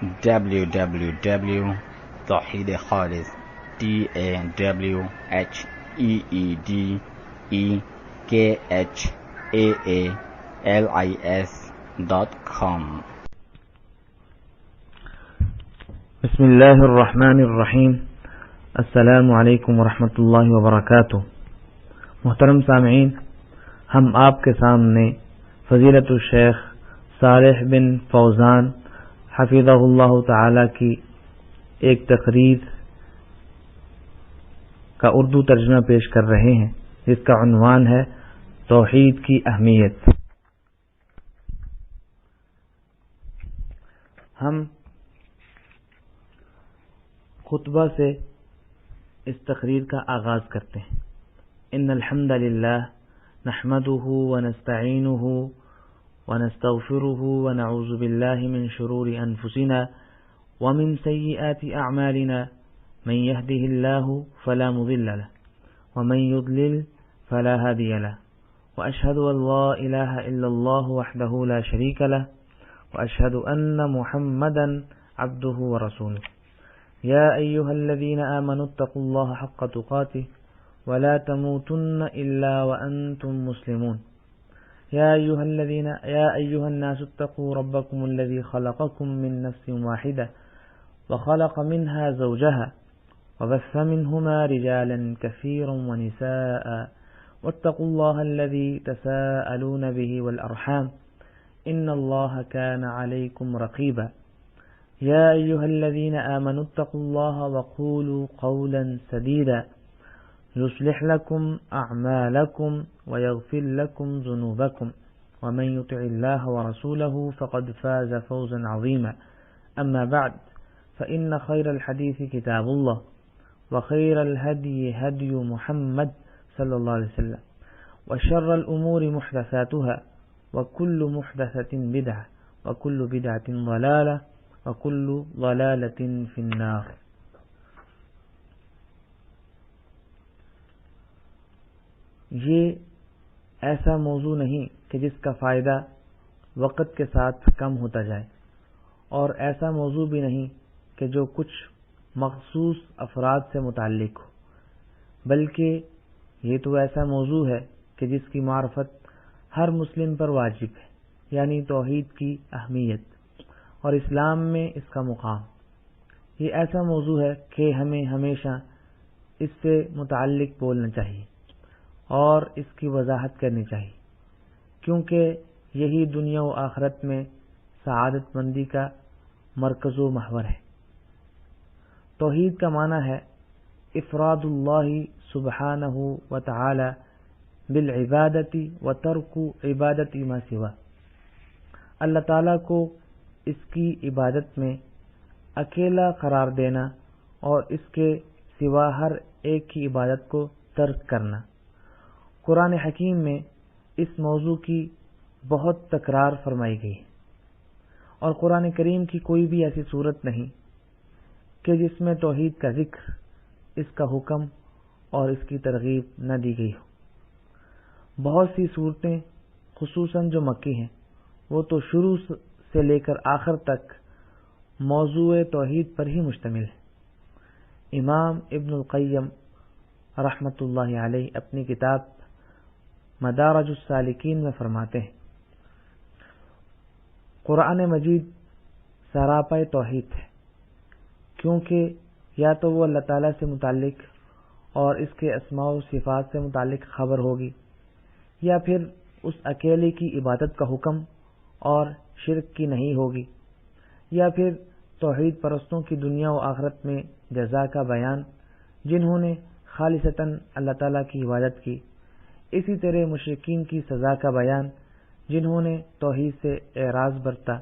www.tawheedkhalis tawheedkhalis.com. بسم اللہ الرحمن الرحیم. السلام علیکم ورحمۃ اللہ وبرکاتہ. محترم سامعین، ہم آپ کے سامنے فضیلت الشیخ صالح بن فوزان حفظہ اللہ تعالی کی ایک تقریر کا اردو ترجمہ پیش کر رہے ہیں، جس کا عنوان ہے توحید کی اہمیت. ہم خطبہ سے اس تقریر کا آغاز کرتے ہیں. ان الحمد للہ نحمده ونستعینه ونستغفره ونعوذ باللہ من شرور انفسنا ومن سیئات اعمالنا من يهده الله فلا مضل له ومن يضلل فلا هادي له واشهد ان لا اله الا الله وحده لا شريك له واشهد ان محمدا عبده ورسوله. يا أيها الذين آمنوا اتقوا الله حق تقاته ولا تموتن إلا وأنتم مسلمون. يا أيها الناس اتقوا ربكم الذي خلقكم من نفس واحدة وخلق منها زوجها وبث منهما رجالا كثيرا ونساء واتقوا الله الذي تساءلون به والأرحام إن الله كان عليكم رقيبا. يا أيها الذين آمنوا اتقوا الله وقولوا قولا سديدا يصلح لكم أعمالكم ويغفر لكم ذنوبكم ومن يطع الله ورسوله فقد فاز فوزا عظيما. أما بعد فإن خير الحديث كتاب الله وخير الهدي هدي محمد صلى الله عليه وسلم وشر الأمور محدثاتها وكل محدثة بدعة وكل بدعة ضلالة وَكُلُّ ضَلَالَةٍ فِي النَّارِ. یہ ایسا موضوع نہیں کہ جس کا فائدہ وقت کے ساتھ کم ہوتا جائے، اور ایسا موضوع بھی نہیں کہ جو کچھ مخصوص افراد سے متعلق ہو، بلکہ یہ تو ایسا موضوع ہے کہ جس کی معرفت ہر مسلم پر واجب ہے، یعنی توحید کی اہمیت اور اسلام میں اس کا مقام. یہ ایسا موضوع ہے کہ ہمیں ہمیشہ اس سے متعلق بولنا چاہیے اور اس کی وضاحت کرنی چاہیے، کیونکہ یہی دنیا و آخرت میں سعادت مندی کا مرکز و محور ہے. توحید کا معنی ہے افراد اللہ سبحانہ و تعالی بالعبادت و ترک عبادت ما سوا. اللہ تعالیٰ کو اس کی عبادت میں اکیلا قرار دینا اور اس کے سوا ہر ایک کی عبادت کو ترک کرنا. قرآن حکیم میں اس موضوع کی بہت تکرار فرمائی گئی ہے، اور قرآن کریم کی کوئی بھی ایسی صورت نہیں کہ جس میں توحید کا ذکر، اس کا حکم اور اس کی ترغیب نہ دی گئی ہو. بہت سی صورتیں خصوصاً جو مکی ہیں وہ تو شروع سے لے کر آخر تک موضوع توحید پر ہی مشتمل ہے. امام ابن القیم رحمۃ اللہ علیہ اپنی کتاب مدارج السالکین میں فرماتے ہیں، قرآن مجید سراپا توحید ہے، کیونکہ یا تو وہ اللہ تعالیٰ سے متعلق اور اس کے اسماء و صفات سے متعلق خبر ہوگی، یا پھر اس اکیلے کی عبادت کا حکم اور شرک کی نہیں ہوگی، یا پھر توحید پرستوں کی دنیا و آخرت میں جزا کا بیان جنہوں نے خالصتاً اللہ تعالیٰ کی عبادت کی. اسی طرح مشرکین کی سزا کا بیان جنہوں نے توحید سے اعراض برتا،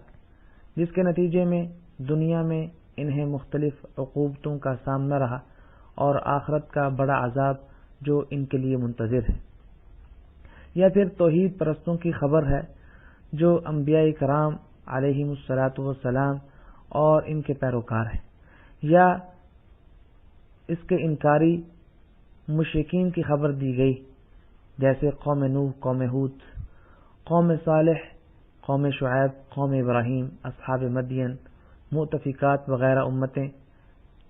جس کے نتیجے میں دنیا میں انہیں مختلف عقوبتوں کا سامنا رہا اور آخرت کا بڑا عذاب جو ان کے لیے منتظر ہے. یا پھر توحید پرستوں کی خبر ہے جو انبیاء کرام علیہم الصلاۃ والسلام اور ان کے پیروکار ہیں، یا اس کے انکاری مشرکین کی خبر دی گئی، جیسے قوم نوح، قوم ہود، قوم صالح، قوم شعیب، قوم ابراہیم، اصحاب مدین، مؤتفقات وغیرہ امتیں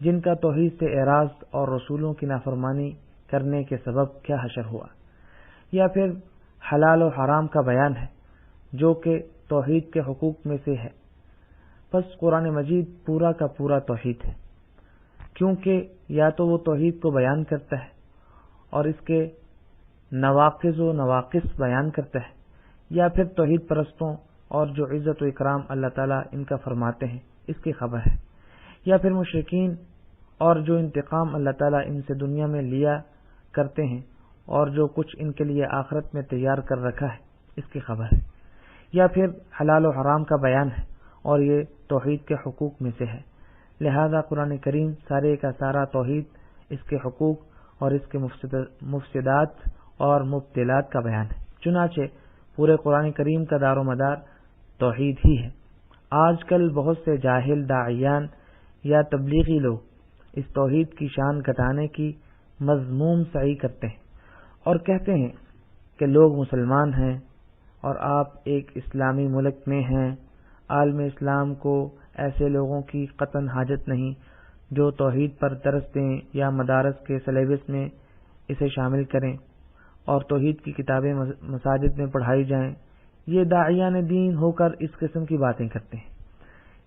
جن کا توحید سے اعراض اور رسولوں کی نافرمانی کرنے کے سبب کیا حشر ہوا، یا پھر حلال و حرام کا بیان ہے جو کہ توحید کے حقوق میں سے ہے۔ پس قرآن مجید پورا کا پورا توحید ہے، کیونکہ یا تو وہ توحید کو بیان کرتا ہے اور اس کے نواقض و نواقص بیان کرتا ہے، یا پھر توحید پرستوں اور جو عزت و اکرام اللہ تعالیٰ ان کا فرماتے ہیں اس کی خبر ہے، یا پھر مشرکین اور جو انتقام اللہ تعالیٰ ان سے دنیا میں لیا کرتے ہیں اور جو کچھ ان کے لیے آخرت میں تیار کر رکھا ہے اس کی خبر ہے، یا پھر حلال و حرام کا بیان ہے اور یہ توحید کے حقوق میں سے ہے۔ لہذا قرآن کریم سارے کا سارا توحید، اس کے حقوق اور اس کے مفسدات اور مبتلات کا بیان ہے۔ چنانچہ پورے قرآن کریم کا دار و مدار توحید ہی ہے۔ آج کل بہت سے جاہل داعیان یا تبلیغی لوگ اس توحید کی شان گھٹانے کی مذموم سعی کرتے ہیں اور کہتے ہیں کہ لوگ مسلمان ہیں اور آپ ایک اسلامی ملک میں ہیں، عالم اسلام کو ایسے لوگوں کی قطعاً حاجت نہیں جو توحید پر درس دیں یا مدارس کے سلیبس میں اسے شامل کریں اور توحید کی کتابیں مساجد میں پڑھائی جائیں۔ یہ داعیان دین ہو کر اس قسم کی باتیں کرتے ہیں۔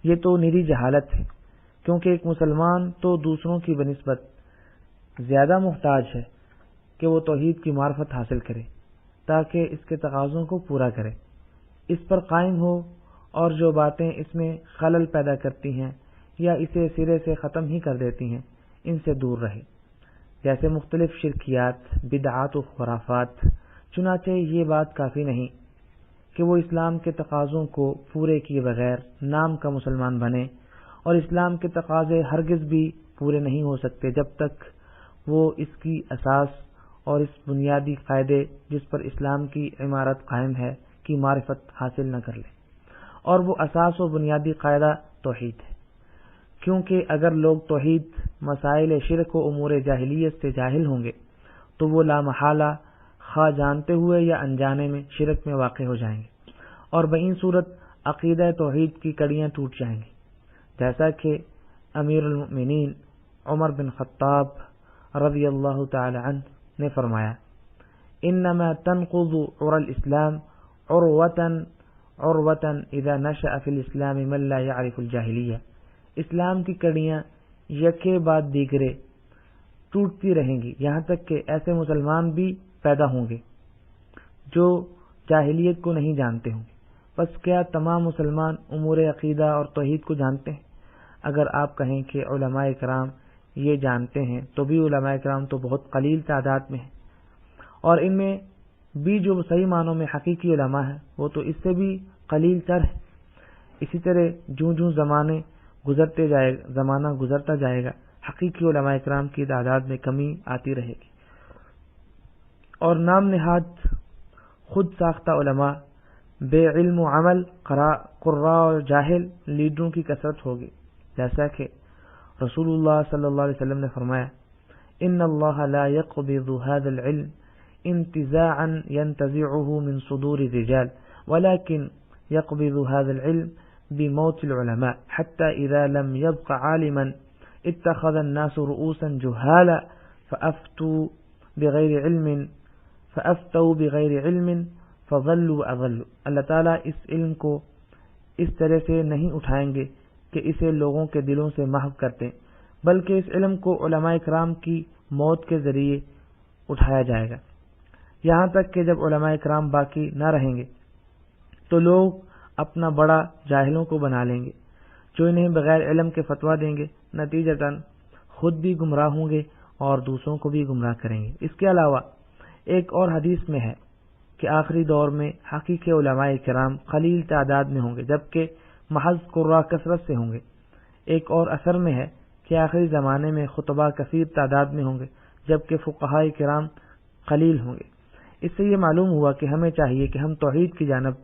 یہ تو نری جہالت ہے، کیونکہ ایک مسلمان تو دوسروں کی بنسبت زیادہ محتاج ہے کہ وہ توحید کی معرفت حاصل کرے تاکہ اس کے تقاضوں کو پورا کرے، اس پر قائم ہو، اور جو باتیں اس میں خلل پیدا کرتی ہیں یا اسے سرے سے ختم ہی کر دیتی ہیں ان سے دور رہے، جیسے مختلف شرکیات، بدعات و خرافات۔ چنانچہ یہ بات کافی نہیں کہ وہ اسلام کے تقاضوں کو پورے کیے بغیر نام کا مسلمان بنے، اور اسلام کے تقاضے ہرگز بھی پورے نہیں ہو سکتے جب تک وہ اس کی اساس اور اس بنیادی قاعدے جس پر اسلام کی عمارت قائم ہے کی معرفت حاصل نہ کر لے، اور وہ اساس و بنیادی قاعدہ توحید ہے۔ کیونکہ اگر لوگ توحید، مسائل شرک و امور جاہلیت سے جاہل ہوں گے تو وہ لامحالہ خواہ جانتے ہوئے یا انجانے میں شرک میں واقع ہو جائیں گے، اور بإن صورت عقیدہ توحید کی کڑیاں ٹوٹ جائیں گی، جیسا کہ امیر المؤمنین عمر بن خطاب رضی اللہ تعالی عنہ نے فرمایا: انما تنقض عرى الاسلام عروة اذا نشأ في الاسلام من لا يعرف الجاہلیہ۔ اسلام کی کڑیاں یکے بعد دیگرے ٹوٹتی رہیں گی یہاں تک کہ ایسے مسلمان بھی پیدا ہوں گے جو جاہلیت کو نہیں جانتے ہوں گے۔ پس کیا تمام مسلمان امور عقیدہ اور توحید کو جانتے ہیں؟ اگر آپ کہیں کہ علماء کرام یہ جانتے ہیں تو بھی علماء کرام تو بہت قلیل تعداد میں ہیں، اور ان میں بھی جو صحیح معنوں میں حقیقی علماء ہیں وہ تو اس سے بھی قلیل تر ہے۔ اسی طرح جوں زمانہ گزرتا جائے گا حقیقی علماء کرام کی تعداد میں کمی آتی رہے گی، اور نام نہاد خود ساختہ علماء، بے علم و عمل، قراء اور جاہل لیڈروں کی کثرت ہوگی، جیسا کہ رسول اللہ صلی اللہ علیہ وسلم نے فرمایا: ان اللہ لا يقبض هذا العلم انتزاعا ينتزعه من صدور الرجال ولكن يقبض هذا العلم بموت العلماء حتى إذا لم يبق عالما اتخذ الناس رؤوسا جهالا فأفتوا بغير علم فضلوا وأضلوا۔ اللہ تعالیٰ اس علم کو اس طرح سے نہیں اٹھائیں گے کہ اسے لوگوں کے دلوں سے محو کرتے، بلکہ اس علم کو علماء کرام کی موت کے ذریعے اٹھایا جائے گا، یہاں تک کہ جب علماء کرام باقی نہ رہیں گے تو لوگ اپنا بڑا جاہلوں کو بنا لیں گے جو انہیں بغیر علم کے فتویٰ دیں گے، نتیجتاً خود بھی گمراہ ہوں گے اور دوسروں کو بھی گمراہ کریں گے۔ اس کے علاوہ ایک اور حدیث میں ہے کہ آخری دور میں حقیقی علماء کرام قلیل تعداد میں ہوں گے جبکہ محض قراء کثرت سے ہوں گے۔ ایک اور اثر میں ہے کہ آخری زمانے میں خطباء کثیر تعداد میں ہوں گے جبکہ فقہاء کرام قلیل ہوں گے۔ اس سے یہ معلوم ہوا کہ ہمیں چاہیے کہ ہم توحید کی جانب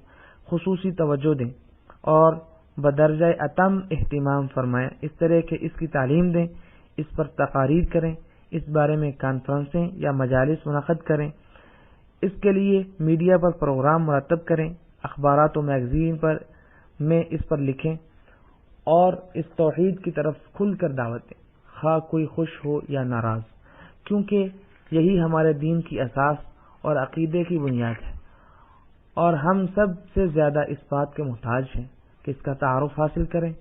خصوصی توجہ دیں اور بدرجہ اتم اہتمام فرمائیں، اس طرح کہ اس کی تعلیم دیں، اس پر تقاریر کریں، اس بارے میں کانفرنسیں یا مجالس منعقد کریں، اس کے لیے میڈیا پر پروگرام مرتب کریں، اخبارات و میگزین میں اس پر لکھیں، اور اس توحید کی طرف کھل کر دعوت دیں، خواہ کوئی خوش ہو یا ناراض، کیونکہ یہی ہمارے دین کی اساس اور عقیدے کی بنیاد ہے، اور ہم سب سے زیادہ اس بات کے محتاج ہیں کہ اس کا تعارف حاصل کریں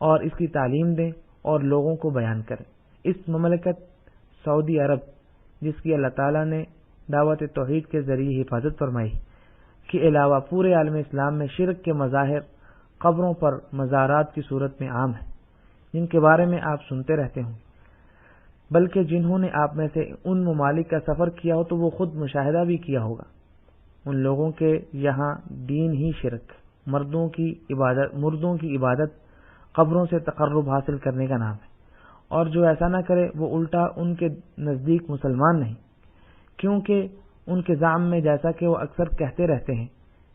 اور اس کی تعلیم دیں اور لوگوں کو بیان کریں۔ اس مملکت سعودی عرب، جس کی اللہ تعالیٰ نے دعوت توحید کے ذریعے حفاظت فرمائی، کے علاوہ پورے عالم اسلام میں شرک کے مظاہر قبروں پر مزارات کی صورت میں عام ہیں، جن کے بارے میں آپ سنتے رہتے ہوں، بلکہ جنہوں نے آپ میں سے ان ممالک کا سفر کیا ہو تو وہ خود مشاہدہ بھی کیا ہوگا۔ ان لوگوں کے یہاں دین ہی شرک، مردوں کی عبادت قبروں سے تقرب حاصل کرنے کا نام ہے، اور جو ایسا نہ کرے وہ الٹا ان کے نزدیک مسلمان نہیں، کیونکہ ان کے زعم میں، جیسا کہ وہ اکثر کہتے رہتے ہیں،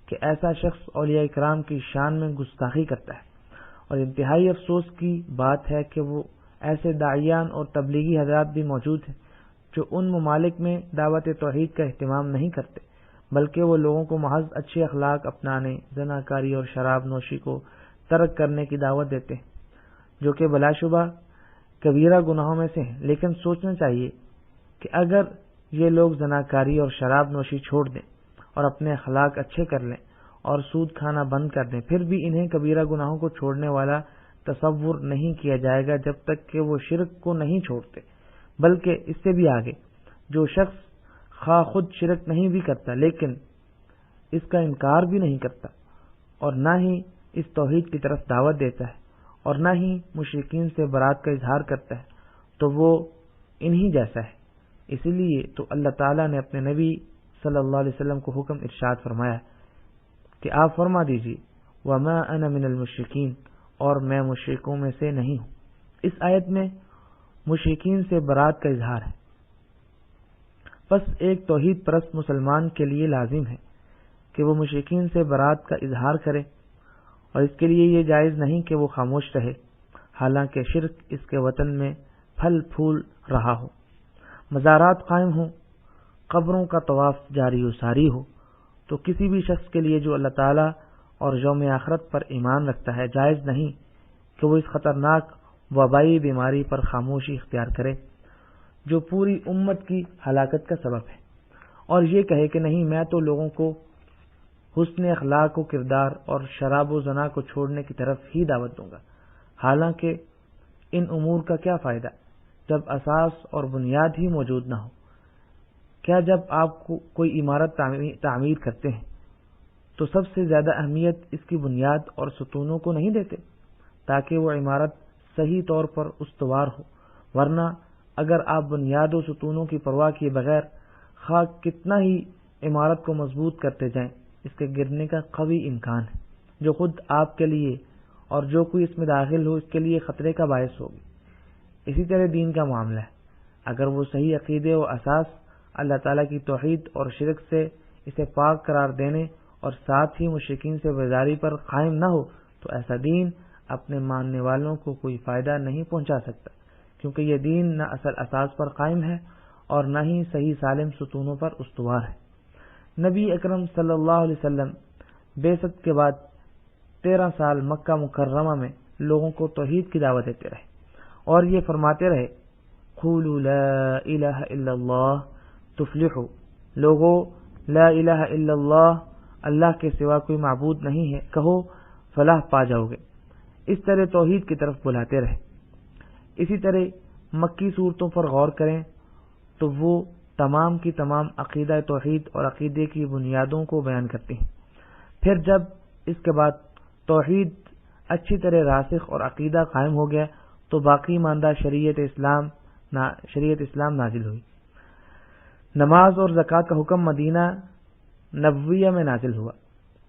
کہ ایسا شخص اولیاء کرام کی شان میں گستاخی کرتا ہے، اور انتہائی افسوس کی بات ہے کہ وہ ایسے داعیان اور تبلیغی حضرات بھی موجود ہیں جو ان ممالک میں دعوت توحید کا اہتمام نہیں کرتے، بلکہ وہ لوگوں کو محض اچھے اخلاق اپنانے، زناکاری اور شراب نوشی کو ترک کرنے کی دعوت دیتے ہیں، جو کہ بلا شبہ کبیرہ گناہوں میں سے ہیں۔ لیکن سوچنا چاہیے کہ اگر یہ لوگ زناکاری اور شراب نوشی چھوڑ دیں اور اپنے اخلاق اچھے کر لیں اور سود کھانا بند کر دیں، پھر بھی انہیں کبیرہ گناہوں کو چھوڑنے والا تصور نہیں کیا جائے گا جب تک کہ وہ شرک کو نہیں چھوڑتے، بلکہ اس سے بھی آگے، جو شخص خواہ خود شرک نہیں بھی کرتا لیکن اس کا انکار بھی نہیں کرتا، اور نہ ہی اس توحید کی طرف دعوت دیتا ہے، اور نہ ہی مشرکین سے برات کا اظہار کرتا ہے، تو وہ انہی جیسا ہے۔ اسی لیے تو اللہ تعالیٰ نے اپنے نبی صلی اللہ علیہ وسلم کو حکم ارشاد فرمایا کہ آپ فرما دیجیے وَمَا أَنَا مِنَ الْمُشْرِكِينَ، اور میں مشرکوں میں سے نہیں ہوں۔ اس آیت میں مشرکین سے برات کا اظہار ہے۔ بس ایک توحید پرست مسلمان کے لیے لازم ہے کہ وہ مشرکین سے برات کا اظہار کرے، اور اس کے لیے یہ جائز نہیں کہ وہ خاموش رہے، حالانکہ شرک اس کے وطن میں پھل پھول رہا ہو، مزارات قائم ہوں، قبروں کا طواف جاری و ساری ہو، تو کسی بھی شخص کے لیے جو اللہ تعالیٰ اور یوم آخرت پر ایمان رکھتا ہے، جائز نہیں کہ وہ اس خطرناک وبائی بیماری پر خاموشی اختیار کرے جو پوری امت کی ہلاکت کا سبب ہے، اور یہ کہے کہ نہیں، میں تو لوگوں کو حسن اخلاق و کردار اور شراب و زنا کو چھوڑنے کی طرف ہی دعوت دوں گا، حالانکہ ان امور کا کیا فائدہ جب اساس اور بنیاد ہی موجود نہ ہو۔ کیا جب آپ کوئی عمارت تعمیر کرتے ہیں تو سب سے زیادہ اہمیت اس کی بنیاد اور ستونوں کو نہیں دیتے تاکہ وہ عمارت صحیح طور پر استوار ہو؟ ورنہ اگر آپ بنیاد و ستونوں کی پرواہ کیے بغیر خواہ کتنا ہی عمارت کو مضبوط کرتے جائیں، اس کے گرنے کا قوی امکان ہے، جو خود آپ کے لیے اور جو کوئی اس میں داخل ہو اس کے لیے خطرے کا باعث ہوگی۔ اسی طرح دین کا معاملہ ہے، اگر وہ صحیح عقیدے و اساس اللہ تعالیٰ کی توحید اور شرک سے اسے پاک قرار دینے اور ساتھ ہی مشرکین سے بیزاری پر قائم نہ ہو تو ایسا دین اپنے ماننے والوں کو کوئی فائدہ نہیں پہنچا سکتا، کیونکہ یہ دین نہ اصل اساس پر قائم ہے اور نہ ہی صحیح سالم ستونوں پر استوار ہے۔ نبی اکرم صلی اللہ علیہ وسلم بعثت کے بعد 13 سال مکہ مکرمہ میں لوگوں کو توحید کی دعوت دیتے رہے اور یہ فرماتے رہے، قولوا لا الہ الا اللہ تفلحوا، لوگو لا الہ الا اللہ، اللہ کے سوا کوئی معبود نہیں ہے، کہو فلاح پا جاؤ گے۔ اس طرح توحید کی طرف بلاتے رہے۔ اسی طرح مکی صورتوں پر غور کریں تو وہ تمام کی تمام عقیدہ توحید اور عقیدے کی بنیادوں کو بیان کرتی ہیں۔ پھر جب اس کے بعد توحید اچھی طرح راسخ اور عقیدہ قائم ہو گیا تو باقی ماندہ شریعت اسلام نازل ہوئی۔ نماز اور زکوٰۃ کا حکم مدینہ نبویہ میں نازل ہوا۔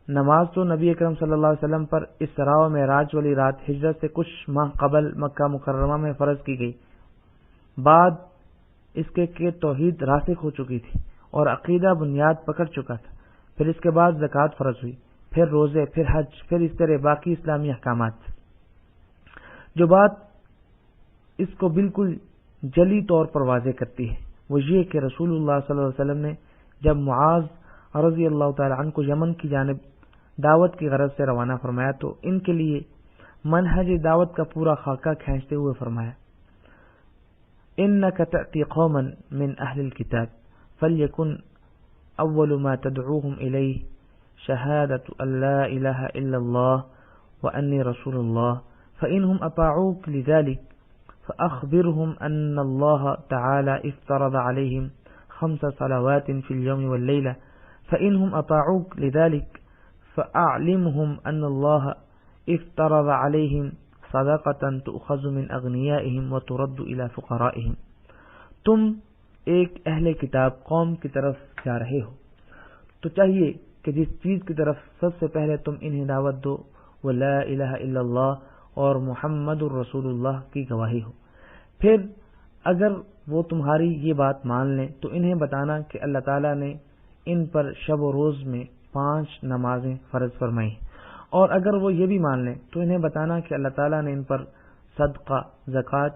نماز تو نبی اکرم صلی اللہ علیہ وسلم پر اسراء و معراج والی رات ہجرت سے کچھ ماہ قبل مکہ مکرمہ میں فرض کی گئی، بعد اس کے کہ توحید راسخ ہو چکی تھی اور عقیدہ بنیاد پکڑ چکا تھا۔ پھر اس کے بعد زکوٰۃ فرض ہوئی، پھر روزے، پھر حج، پھر اس طرح باقی اسلامی احکامات۔ جو بات اس کو بالکل جلی طور پر واضح کرتی ہے وہ یہ کہ رسول اللہ صلی اللہ علیہ وسلم نے جب معاذ رضی اللہ تعالی عنہ کو یمن کی جانب دعوت کی غرض سے روانہ فرمایا تو ان کے لیے منہج دعوت کا پورا خاکہ کھینچتے ہوئے فرمایا انک تأتی قوما من اہل الکتاب فلیکن اول ما تدعوهم الیہ شہادت ان لا الہ الا اللہ وانی رسول اللہ فانہم اطاعوک لذلک فأخبرهم أن الله تعالى افترض عليهم 5 صلوات في اليوم والليلة فإنهم أطاعوك لذلك فأعلمهم أن الله افترض عليهم صدقة تؤخذ من أغنيائهم وترد إلى فقرائهم. تم ایک اہل کتاب قوم کی طرف جا رہے ہو تو چاہیے کہ جس چیز کی طرف سب سے پہلے تم انہیں دعوت دو وہ لا الہ الا اللہ اور محمد الرسول اللہ کی گواہی ہو. پھر اگر وہ تمہاری یہ بات مان لیں تو انہیں بتانا کہ اللہ تعالیٰ نے ان پر شب و روز میں 5 نمازیں فرض فرمائی ہیں، اور اگر وہ یہ بھی مان لیں تو انہیں بتانا کہ اللہ تعالیٰ نے ان پر صدقہ زکوٰۃ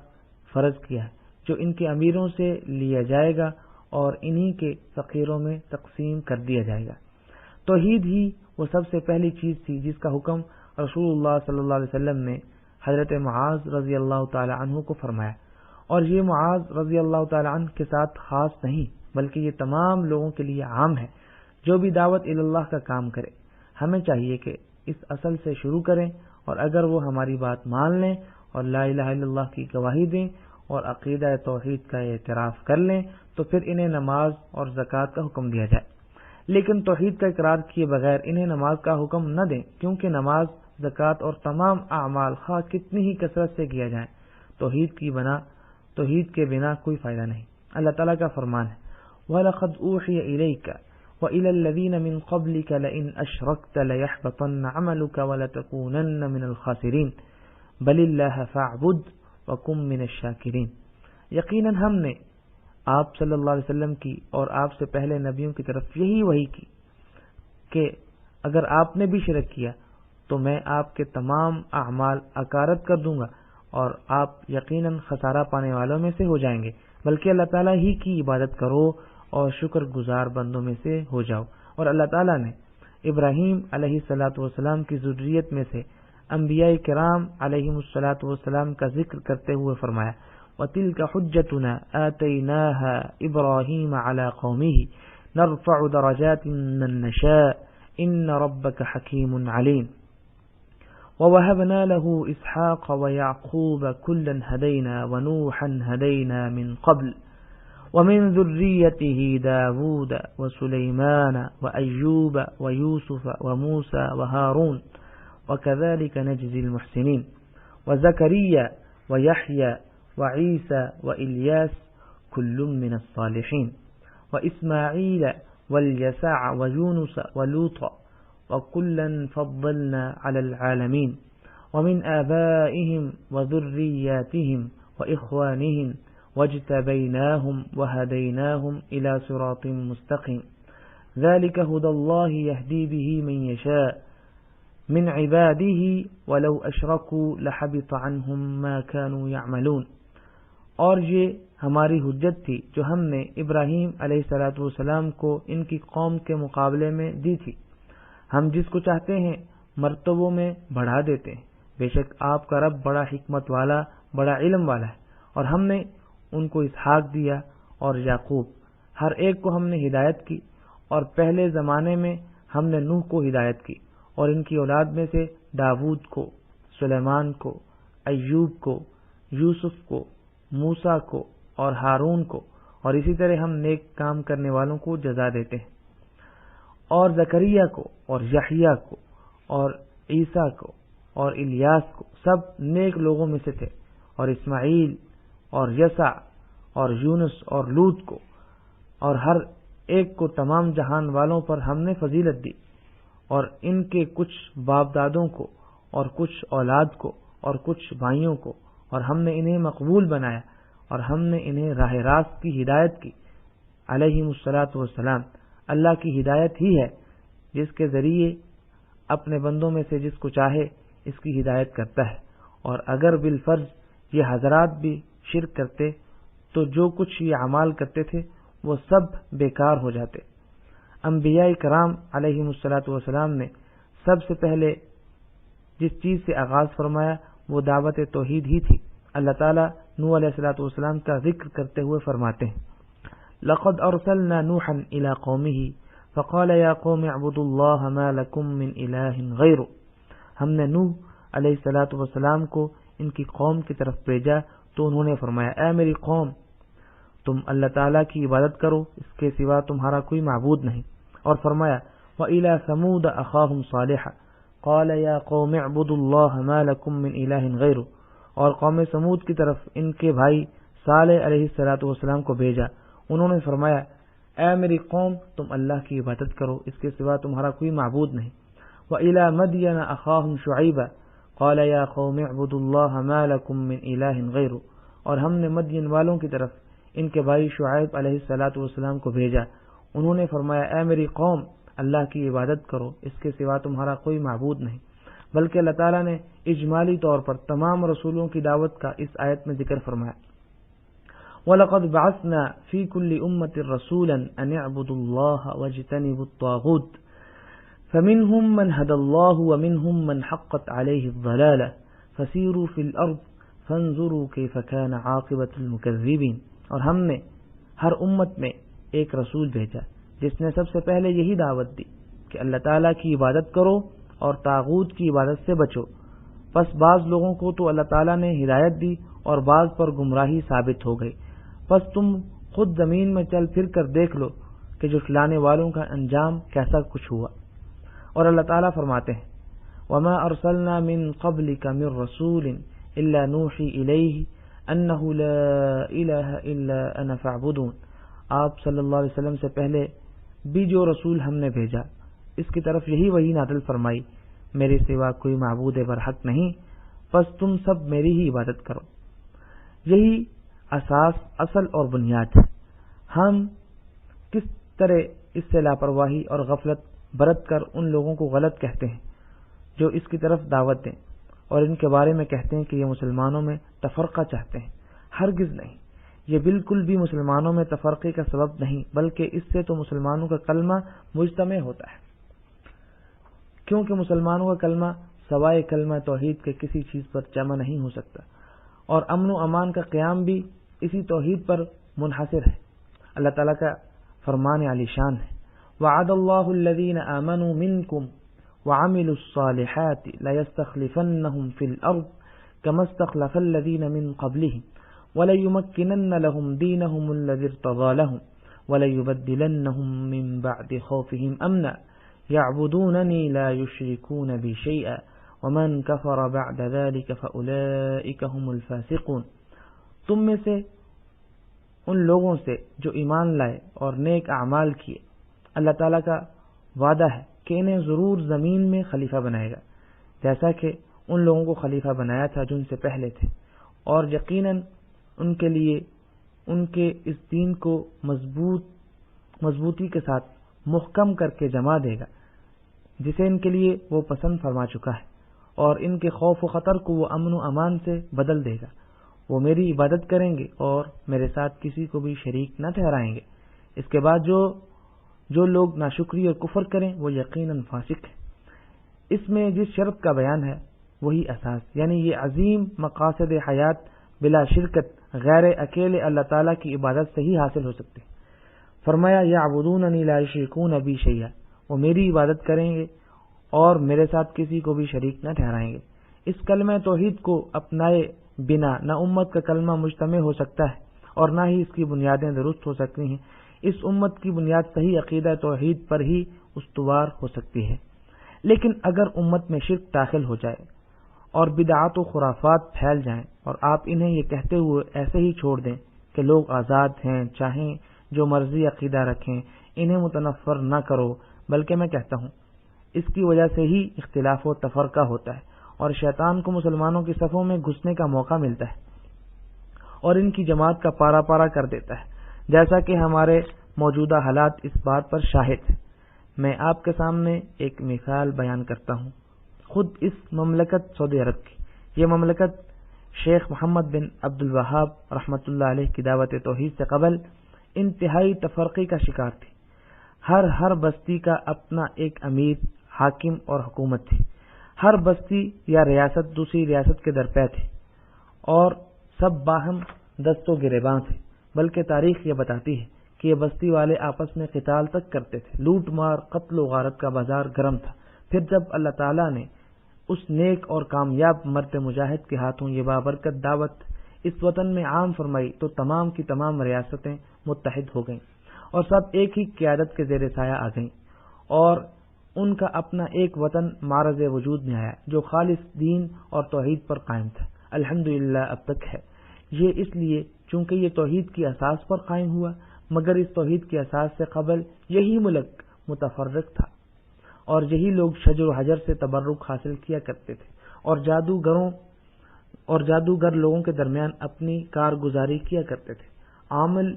فرض کیا ہے جو ان کے امیروں سے لیا جائے گا اور انہی کے فقیروں میں تقسیم کر دیا جائے گا. توحید ہی وہ سب سے پہلی چیز تھی جس کا حکم رسول اللہ صلی اللہ علیہ وسلم نے حضرت معاذ رضی اللہ تعالی عنہ کو فرمایا، اور یہ معاذ رضی اللہ تعالی عنہ کے ساتھ خاص نہیں بلکہ یہ تمام لوگوں کے لیے عام ہے جو بھی دعوت اللہ کا کام کرے. ہمیں چاہیے کہ اس اصل سے شروع کریں، اور اگر وہ ہماری بات مان لیں اور لا الہ الا اللہ کی گواہی دیں اور عقیدہ توحید کا اعتراف کر لیں تو پھر انہیں نماز اور زکوٰۃ کا حکم دیا جائے. لیکن توحید کا اقرار کیے بغیر انہیں نماز کا حکم نہ دیں، کیونکہ نماز زکوٰۃ اور تمام اعمال خواہ کتنی ہی کثرت سے کیا جائیں توحید کے بنا کوئی فائدہ نہیں. اللہ تعالیٰ کا فرمان ہے وَلَقَدْ أُوحِيَ إِلَيْكَ وَإِلَى الَّذِينَ مِن قَبْلِكَ لَئِنْ أَشْرَكْتَ لَيَحْبَطَنَّ عَمَلُكَ وَلَتَكُونَنَّ مِنَ الْخَاسِرِينَ بَلِ اللَّهَ فَاعْبُدْ وَكُن مِنَ الشَّاكِرِينَ. یقیناً ہم نے آپ صلی اللہ علیہ وسلم کی اور آپ سے پہلے نبیوں کی طرف یہی وحی کی کہ اگر آپ نے بھی شرک کیا تو میں آپ کے تمام اعمال اکارت کر دوں گا اور آپ یقیناً خسارہ پانے والوں میں سے ہو جائیں گے، بلکہ اللہ تعالیٰ ہی کی عبادت کرو اور شکر گزار بندوں میں سے ہو جاؤ. اور اللہ تعالیٰ نے ابراہیم علیہ الصلاۃ والسلام کی ذریت میں سے انبیاء کرام علیہم الصلاۃ والسلام کا ذکر کرتے ہوئے فرمایا وَتِلْكَ حُجَّتُنَا آتَيْنَاهَا إِبْرَاهِيمَ عَلَى قَوْمِهِ نَرْفَعُ دَرَجَاتٍ مَّن نَّشَاءُ إِنَّ رَبَّكَ حَكِيمٌ عَلِيمٌ. وَوَهَبْنَا لَهُ إِسْحَاقَ وَيَعْقُوبَ كُلًّا هَدَيْنَا وَنُوحًا هَدَيْنَا مِن قَبْلُ وَمِن ذُرِّيَّتِهِ دَاوُودَ وَسُلَيْمَانَ وَأَيُّوبَ وَيُوسُفَ وَمُوسَى وَهَارُونَ وَكَذَلِكَ نَجْزِي الْمُحْسِنِينَ وَزَكَرِيَّا وَيَحْيَى وَعِيسَى وَإِلْيَاسَ كُلٌّ مِّنَ الصَّالِحِينَ وَإِسْمَاعِيلَ وَالْيَسَعَ وَيُونُسَ وَلُوطًا وَكُلًّا فَضَّلْنَا عَلَى الْعَالَمِينَ وَمِنْ آبَائِهِمْ وَذُرِّيَّاتِهِمْ وَإِخْوَانِهِمْ وَاجْتَبَيْنَاهُمْ وَهَدَيْنَاهُمْ إِلَى صِرَاطٍ مُسْتَقِيمٍ ذَلِكَ هُدَى اللَّهِ يَهْدِي بِهِ مَن يَشَاءُ مِنْ عِبَادِهِ وَلَوْ أَشْرَكُوا لَحَبِطَ عَنْهُمْ مَا كَانُوا يَعْمَلُونَ. اور یہ ہماری حجت تھی جو ہم نے ابراہیم علیہ الصلاۃ والسلام کو ان کی قوم کے مقابلے میں دی تھی. ہم جس کو چاہتے ہیں مرتبوں میں بڑھا دیتے ہیں، بے شک آپ کا رب بڑا حکمت والا بڑا علم والا ہے. اور ہم نے ان کو اسحاق دیا اور یعقوب، ہر ایک کو ہم نے ہدایت کی، اور پہلے زمانے میں ہم نے نوح کو ہدایت کی، اور ان کی اولاد میں سے داود کو، سلیمان کو، ایوب کو، یوسف کو، موسیٰ کو اور ہارون کو، اور اسی طرح ہم نیک کام کرنے والوں کو جزا دیتے ہیں. اور زکریا کو اور یحییٰ کو اور عیسیٰ کو اور الیاس کو سب نیک لوگوں میں سے تھے، اور اسماعیل اور یسع اور یونس اور لوط کو، اور ہر ایک کو تمام جہان والوں پر ہم نے فضیلت دی، اور ان کے کچھ باپ دادوں کو اور کچھ اولاد کو اور کچھ بھائیوں کو، اور ہم نے انہیں مقبول بنایا، اور ہم نے انہیں راہ راست کی ہدایت کی. علیہم الصلاۃ والسلام. اللہ کی ہدایت ہی ہے جس کے ذریعے اپنے بندوں میں سے جس کو چاہے اس کی ہدایت کرتا ہے. اور اگر بالفرض یہ حضرات بھی شرک کرتے تو جو کچھ یہ اعمال کرتے تھے وہ سب بیکار ہو جاتے. انبیاء کرام علیہم الصلاۃ والسلام نے سب سے پہلے جس چیز سے آغاز فرمایا وہ دعوت توحید ہی تھی۔ اللہ تعالیٰ نوح علیہ السلام کا ذکر کرتے ہوئے فرماتے ہیں لقد ارسلنا نوحا الى قومه فقال یا قوم اعبدوا اللہ ما لکم من الہ غیرہ۔ ہم نے نوح علیہ السلام کو ان کی قوم کی طرف بھیجا تو انہوں نے فرمایا اے میری قوم تم اللہ تعالیٰ کی عبادت کرو، اس کے سوا تمہارا کوئی معبود نہیں۔ اور فرمایا وَإِلَى ثَمُودَ أَخَاهُمْ صَالِحًا قَالَ يَا قَوْمِ اعْبُدُوا اللَّهَ مَا لَكُم مِّنْ إِلَٰهٍ غَيْرُهُ۔ اور قوم سمود کی طرف ان کے بھائی صالح علیہ السلام کو بھیجا، انہوں نے فرمایا اے میری قوم تم اللہ کی عبادت کرو، اس کے سوا تمہارا کوئی معبود نہیں۔ وَإِلَى مَدْيَنَ أَخَاهُمْ شُعَيْبًا قَالَ يَا قَوْمِ اعْبُدُوا اللَّهَ مَا لَكُم مِّنْ إِلَٰهٍ غَيْرُهُ۔ اور ہم نے مدین والوں کی طرف ان کے بھائی شعیب علیہ السلام کو بھیجا، انہوں نے فرمایا اے میری قوم اللہ کی عبادت کرو، اس کے سوا تمہارا کوئی معبود نہیں۔ بلکہ اللہ تعالیٰ نے اجمالی طور پر تمام رسولوں کی دعوت کا اس آیت میں ذکر فرمایا وَلَقَدْ بَعَثْنَا فِي كُلِّ أُمَّةٍ رَسُولًا أَنِ اعْبُدُوا اللَّهَ وَاجْتَنِبُوا الطَّاغُوتَ فَمِنْهُمْ مَنْ هَدَى اللَّهُ وَمِنْهُمْ مَنْ حَقَّتْ عَلَيْهِ الضَّلَالَةُ فَسِيرُوا فِي الْأَرْضِ فَانظُرُوا كَيْفَ كَانَ عَاقِبَةُ الْمُكَذِّبِينَ۔ اور ہم نے ہر امت میں ایک رسول بھیجا جس نے سب سے پہلے یہی دعوت دی کہ اللہ تعالیٰ کی عبادت کرو اور طاغوت کی عبادت سے بچو۔ پس بعض لوگوں کو تو اللہ تعالیٰ نے ہدایت دی اور بعض پر گمراہی ثابت ہو گئی۔ پس تم خود زمین میں چل پھر کر دیکھ لو کہ جھٹلانے والوں کا انجام کیسا کچھ ہوا۔ اور اللہ تعالیٰ فرماتے ہیں وَمَا أَرْسَلْنَا مِن قَبْلِكَ مِن رَّسُولٍ إِلَّا نُوحِي إِلَيْهِ أَنَّهُ لَا إِلَٰهَ إِلَّا أَنَا فَاعْبُدُونِ۔ آپ صلی اللہ علیہ وسلم سے پہلے بھی جو رسول ہم نے بھیجا اس کی طرف یہی وحی نازل فرمائی میرے سوا کوئی معبود برحق نہیں، پس تم سب میری ہی عبادت کرو۔ یہی اساس، اصل اور بنیاد ہے۔ ہم کس طرح اس سے لاپرواہی اور غفلت برت کر ان لوگوں کو غلط کہتے ہیں جو اس کی طرف دعوت دیں اور ان کے بارے میں کہتے ہیں کہ یہ مسلمانوں میں تفرقہ چاہتے ہیں۔ ہرگز نہیں، یہ بالکل بھی مسلمانوں میں تفرقے کا سبب نہیں، بلکہ اس سے تو مسلمانوں کا کلمہ مجتمع ہوتا ہے، کیونکہ مسلمانوں کا کلمہ سوائے کلمہ توحید کے کسی چیز پر جمع نہیں ہو سکتا، اور امن و امان کا قیام بھی اسی توحید پر منحصر ہے۔ اللہ تعالیٰ کا فرمان عالی شان ہے وعد اللہ الذین آمنوا منکم وعملوا الصالحات ليستخلفنهم في الأرض كما استخلف الذين من قبلهم وَلَيُمَكِّنَنَّ لَهُمْ دِينَهُمُ الَّذِي ارْتَضَىٰ لَهُمْ وَلَيُبَدِّلَنَّهُمْ مِنْ بَعْدِ خَوْفِهِمْ أَمْنًا يَعْبُدُونَنِي لَا يُشْرِكُونَ بِي شَيْئًا وَمَنْ كَفَرَ بَعْدَ ذَلِكَ فَأُولَٰئِكَ هُمُ الْفَاسِقُونَ۔ تم میں سے ان لوگوں سے جو ایمان لائے اور نیک اعمال کیے، اللہ تعالیٰ کا وعدہ ہے کہ انہیں ضرور زمین میں خلیفہ بنائے گا، جیسا کہ ان لوگوں کو خلیفہ بنایا تھا جو ان سے پہلے تھے، اور یقیناً ان کے لیے ان کے اس دین کو مضبوطی کے ساتھ محکم کر کے جما دے گا جسے ان کے لیے وہ پسند فرما چکا ہے، اور ان کے خوف و خطر کو وہ امن و امان سے بدل دے گا۔ وہ میری عبادت کریں گے اور میرے ساتھ کسی کو بھی شریک نہ ٹھہرائیں گے۔ اس کے بعد جو لوگ ناشکری اور کفر کریں وہ یقیناً فاسق ہیں۔ اس میں جس شرط کا بیان ہے وہی اساس، یعنی یہ عظیم مقاصد حیات بلا شرکت غیر اکیلے اللہ تعالیٰ کی عبادت سے ہی حاصل ہو سکتے۔ فرمایا یعبدوننی لا یشرکون بی شیئا، وہ میری عبادت کریں گے اور میرے ساتھ کسی کو بھی شریک نہ ٹھہرائیں گے۔ اس کلمہ توحید کو اپنائے بنا نہ امت کا کلمہ مجتمع ہو سکتا ہے اور نہ ہی اس کی بنیادیں درست ہو سکتی ہیں۔ اس امت کی بنیاد صحیح عقیدہ توحید پر ہی استوار ہو سکتی ہے۔ لیکن اگر امت میں شرک داخل ہو جائے اور بدعات و خرافات پھیل جائیں اور آپ انہیں یہ کہتے ہوئے ایسے ہی چھوڑ دیں کہ لوگ آزاد ہیں، چاہیں جو مرضی عقیدہ رکھیں، انہیں متنفر نہ کرو، بلکہ میں کہتا ہوں اس کی وجہ سے ہی اختلاف و تفرقہ ہوتا ہے اور شیطان کو مسلمانوں کی صفوں میں گھسنے کا موقع ملتا ہے اور ان کی جماعت کا پارا پارا کر دیتا ہے، جیسا کہ ہمارے موجودہ حالات اس بات پر شاہد ہیں۔ میں آپ کے سامنے ایک مثال بیان کرتا ہوں، خود اس مملکت سعودی عرب کی۔ یہ مملکت شیخ محمد بن عبد الوہاب رحمۃ اللہ علیہ کی دعوت توحید سے قبل انتہائی تفرقے کا شکار تھی۔ ہر بستی کا اپنا ایک امیر، حاکم اور حکومت تھی۔ ہر بستی یا ریاست دوسری ریاست کے درپے تھی اور سب باہم دست و گریباں تھے، بلکہ تاریخ یہ بتاتی ہے کہ یہ بستی والے آپس میں قتال تک کرتے تھے، لوٹ مار قتل و غارت کا بازار گرم تھا۔ پھر جب اللہ تعالیٰ نے اس نیک اور کامیاب مرد مجاہد کے ہاتھوں یہ بابرکت دعوت اس وطن میں عام فرمائی تو تمام کی تمام ریاستیں متحد ہو گئیں اور سب ایک ہی قیادت کے زیر سایہ آ گئیں، اور ان کا اپنا ایک وطن معرض وجود میں آیا جو خالص دین اور توحید پر قائم تھا، الحمدللہ اب تک ہے۔ یہ اس لیے چونکہ یہ توحید کی اساس پر قائم ہوا، مگر اس توحید کی اساس سے قبل یہی ملک متفرق تھا اور یہی لوگ شجر و حجر سے تبرک حاصل کیا کرتے تھے اور جادوگر لوگوں کے درمیان اپنی کارگزاری کیا کرتے تھے۔ عامل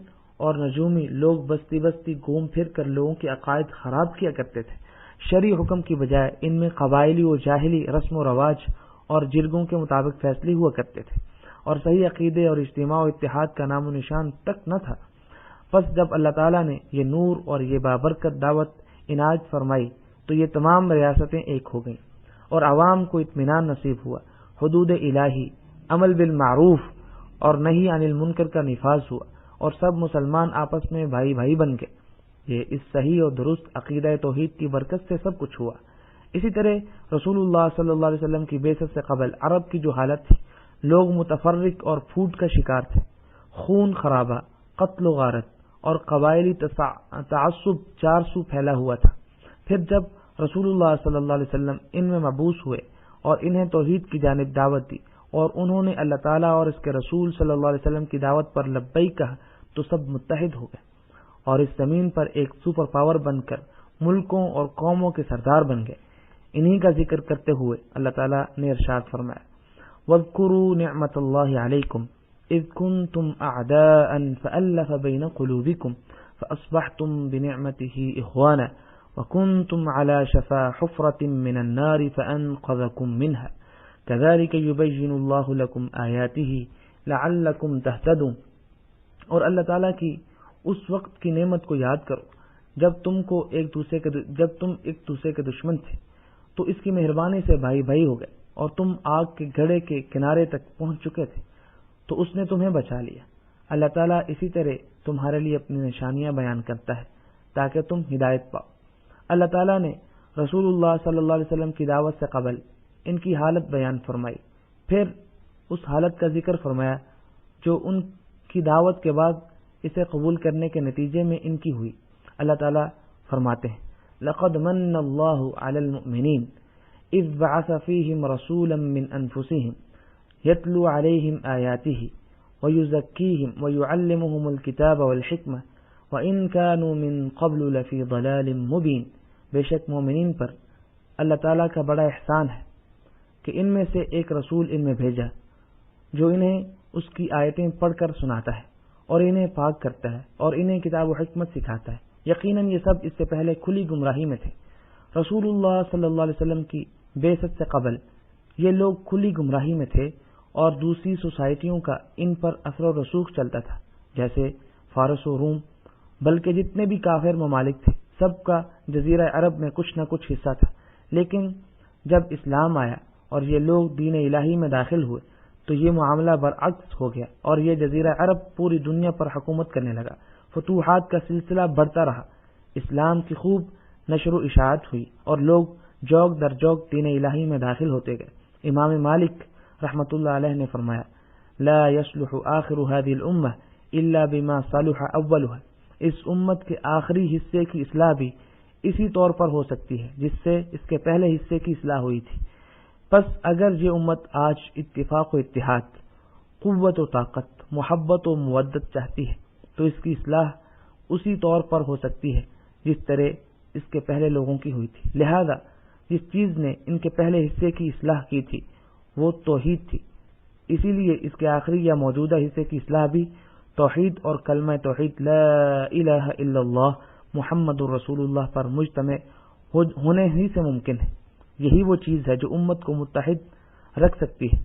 اور نجومی لوگ بستی بستی گھوم پھر کر لوگوں کے عقائد خراب کیا کرتے تھے۔ شرعی حکم کی بجائے ان میں قبائلی و جاہلی رسم و رواج اور جرگوں کے مطابق فیصلے ہوا کرتے تھے اور صحیح عقیدے اور اجتماع و اتحاد کا نام و نشان تک نہ تھا۔ پس جب اللہ تعالیٰ نے یہ نور اور یہ بابرکت دعوت عنایت فرمائی تو یہ تمام ریاستیں ایک ہو گئیں اور عوام کو اطمینان نصیب ہوا، حدود الہی، عمل بالمعروف اور نہی عن المنکر کا نفاذ ہوا اور سب مسلمان آپس میں بھائی بھائی بن گئے۔ یہ اس صحیح اور درست عقیدہ توحید کی برکت سے سب کچھ ہوا۔ اسی طرح رسول اللہ صلی اللہ علیہ وسلم کی بعثت سے قبل عرب کی جو حالت تھی، لوگ متفرق اور پھوٹ کا شکار تھے، خون خرابہ، قتل و غارت اور قبائلی تعصب چار سو پھیلا ہوا تھا۔ پھر جب رسول اللہ صلی اللہ علیہ وسلم ان میں مبعوث ہوئے اور انہیں توحید کی جانب دعوت دی اور انہوں نے اللہ تعالیٰ اور اس کے رسول صلی اللہ علیہ وسلم کی دعوت پر لبیک کہا تو سب متحد ہو گئے اور اس زمین پر ایک سپر پاور بن کر ملکوں اور قوموں کے سردار بن گئے۔ انہی کا ذکر کرتے ہوئے اللہ تعالیٰ نے ارشاد فرمایا، وَاذْكُرُوا نِعْمَةَ اللَّهِ عَلَيْكُمْ إِذْ كُنْتُمْ أَعْدَاءً فَأَلَّفَ بَيْنَ قُلُوبِكُمْ فَأَصْبَحْتُمْ بِنِعْمَتِهِ إِخْوَانًا وَكُنْتُمْ عَلَى شَفَا حُفْرَةٍ مِّنَ النَّارِ فَأَنْقَذَكُم مِّنْهَا كَذَلِكَ يُبَيِّنُ اللَّهُ لَكُمْ آيَاتِهِ لَعَلَّكُمْ تَهْتَدُونَ۔ اور اللہ تعالیٰ کی اس وقت کی نعمت کو یاد کرو جب تم ایک دوسرے کے دشمن تھے تو اس کی مہربانی سے بھائی بھائی ہو گئے اور تم آگ کے گڑھے کے کنارے تک پہنچ چکے تھے تو اس نے تمہیں بچا لیا۔ اللہ تعالیٰ اسی طرح تمہارے لیے اپنی نشانیاں بیان کرتا ہے تاکہ تم ہدایت پاؤ۔ اللہ تعالیٰ نے رسول اللہ صلی اللہ علیہ وسلم کی دعوت سے قبل ان کی حالت بیان فرمائی، پھر اس حالت کا ذکر فرمایا جو ان کی دعوت کے بعد اسے قبول کرنے کے نتیجے میں ان کی ہوئی۔ اللہ تعالیٰ فرماتے ہیں، لَقَدْ مَنَّ اللَّهُ عَلَى الْمُؤْمِنِينَ إِذْ بَعَثَ فِيهِمْ رَسُولًا مِّنْ أَنفُسِهِمْ يَتْلُو عَلَيْهِمْ آيَاتِهِ وَيُزَكِّيهِمْ وَيُعَلِّمُهُمُ الْكِتَابَ وَالْحِكْمَةَ وَإِنْ كَانُوا مِنْ قَبْلُ لَفِي ضَلَالٍ مُبِينٍ۔ بے شک مومنین پر اللہ تعالیٰ کا بڑا احسان ہے کہ ان میں سے ایک رسول ان میں بھیجا جو انہیں اس کی آیتیں پڑھ کر سناتا ہے اور انہیں پاک کرتا ہے اور انہیں کتاب و حکمت سکھاتا ہے۔ یقیناً یہ سب اس سے پہلے کھلی گمراہی میں تھے۔ رسول اللہ صلی اللہ علیہ وسلم کی بعثت سے قبل یہ لوگ کھلی گمراہی میں تھے اور دوسری سوسائٹیوں کا ان پر اثر و رسوخ چلتا تھا، جیسے فارس و روم، بلکہ جتنے بھی کافر ممالک تھے سب کا جزیرہ عرب میں کچھ نہ کچھ حصہ تھا۔ لیکن جب اسلام آیا اور یہ لوگ دین الہی میں داخل ہوئے تو یہ معاملہ برعکس ہو گیا اور یہ جزیرہ عرب پوری دنیا پر حکومت کرنے لگا۔ فتوحات کا سلسلہ بڑھتا رہا، اسلام کی خوب نشر و اشاعت ہوئی اور لوگ جوک در جوک دین الہی میں داخل ہوتے گئے۔ امام مالک رحمۃ اللہ علیہ نے فرمایا، لا يصلح آخر هذه الامة الا بما صلح اولها۔ اس امت کے آخری حصے کی اصلاح بھی اسی طور پر ہو سکتی ہے جس سے اس کے پہلے حصے کی اصلاح ہوئی تھی۔ پس اگر یہ امت آج اتفاق و اتحاد، قوت و طاقت، محبت و مودت چاہتی ہے تو اس کی اصلاح اسی طور پر ہو سکتی ہے جس طرح اس کے پہلے لوگوں کی ہوئی تھی۔ لہذا جس چیز نے ان کے پہلے حصے کی اصلاح کی تھی وہ توحید تھی، اسی لیے اس کے آخری یا موجودہ حصے کی اصلاح بھی توحید اور کلمہ توحید لا الہ الا اللہ محمد الرسول اللہ پر مجتمع ہونے ہی سے ممکن ہے۔ یہی وہ چیز ہے جو امت کو متحد رکھ سکتی ہے،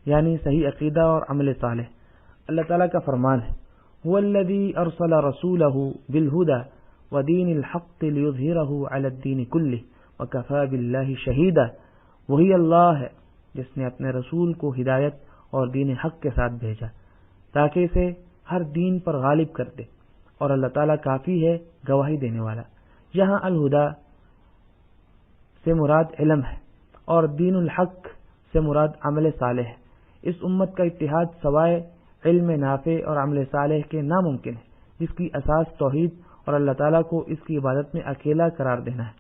یعنی صحیح عقیدہ اور عمل صالح۔ اللہ تعالیٰ کا فرمان ہے، هو الذی ارسل رسولہ بالہدی ودین الحق لیظہرہ علی الدین کلہ وکفی باللہ شہیدا وہی اللہ ہے جس نے اپنے رسول کو ہدایت اور دین حق کے ساتھ بھیجا تاکہ اسے ہر دین پر غالب کر دے، اور اللہ تعالیٰ کافی ہے گواہی دینے والا۔ یہاں الہدا سے مراد علم ہے اور دین الحق سے مراد عمل صالح ہے۔ اس امت کا اتحاد سوائے علم نافع اور عمل صالح کے ناممکن ہے، جس کی اساس توحید اور اللہ تعالیٰ کو اس کی عبادت میں اکیلا قرار دینا ہے۔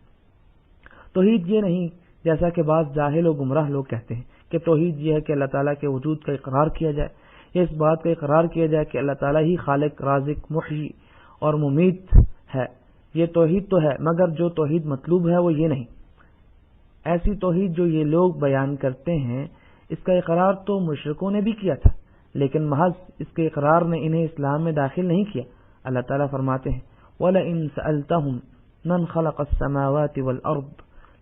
توحید یہ نہیں جیسا کہ بعض جاہل و گمراہ لوگ کہتے ہیں کہ توحید یہ ہے کہ اللہ تعالیٰ کے وجود کا اقرار کیا جائے، یا اس بات کا اقرار کیا جائے کہ اللہ تعالیٰ ہی خالق، رازق، محیی اور ممیت ہے۔ یہ توحید تو ہے، مگر جو توحید مطلوب ہے وہ یہ نہیں۔ ایسی توحید جو یہ لوگ بیان کرتے ہیں، اس کا اقرار تو مشرکوں نے بھی کیا تھا، لیکن محض اس کے اقرار نے انہیں اسلام میں داخل نہیں کیا۔ اللہ تعالیٰ فرماتے ہیں وَلَئِن سَأَلْتَهُمْ مَنْ خَلَقَ السَّمَاوَاتِ وَالْأَرْضِ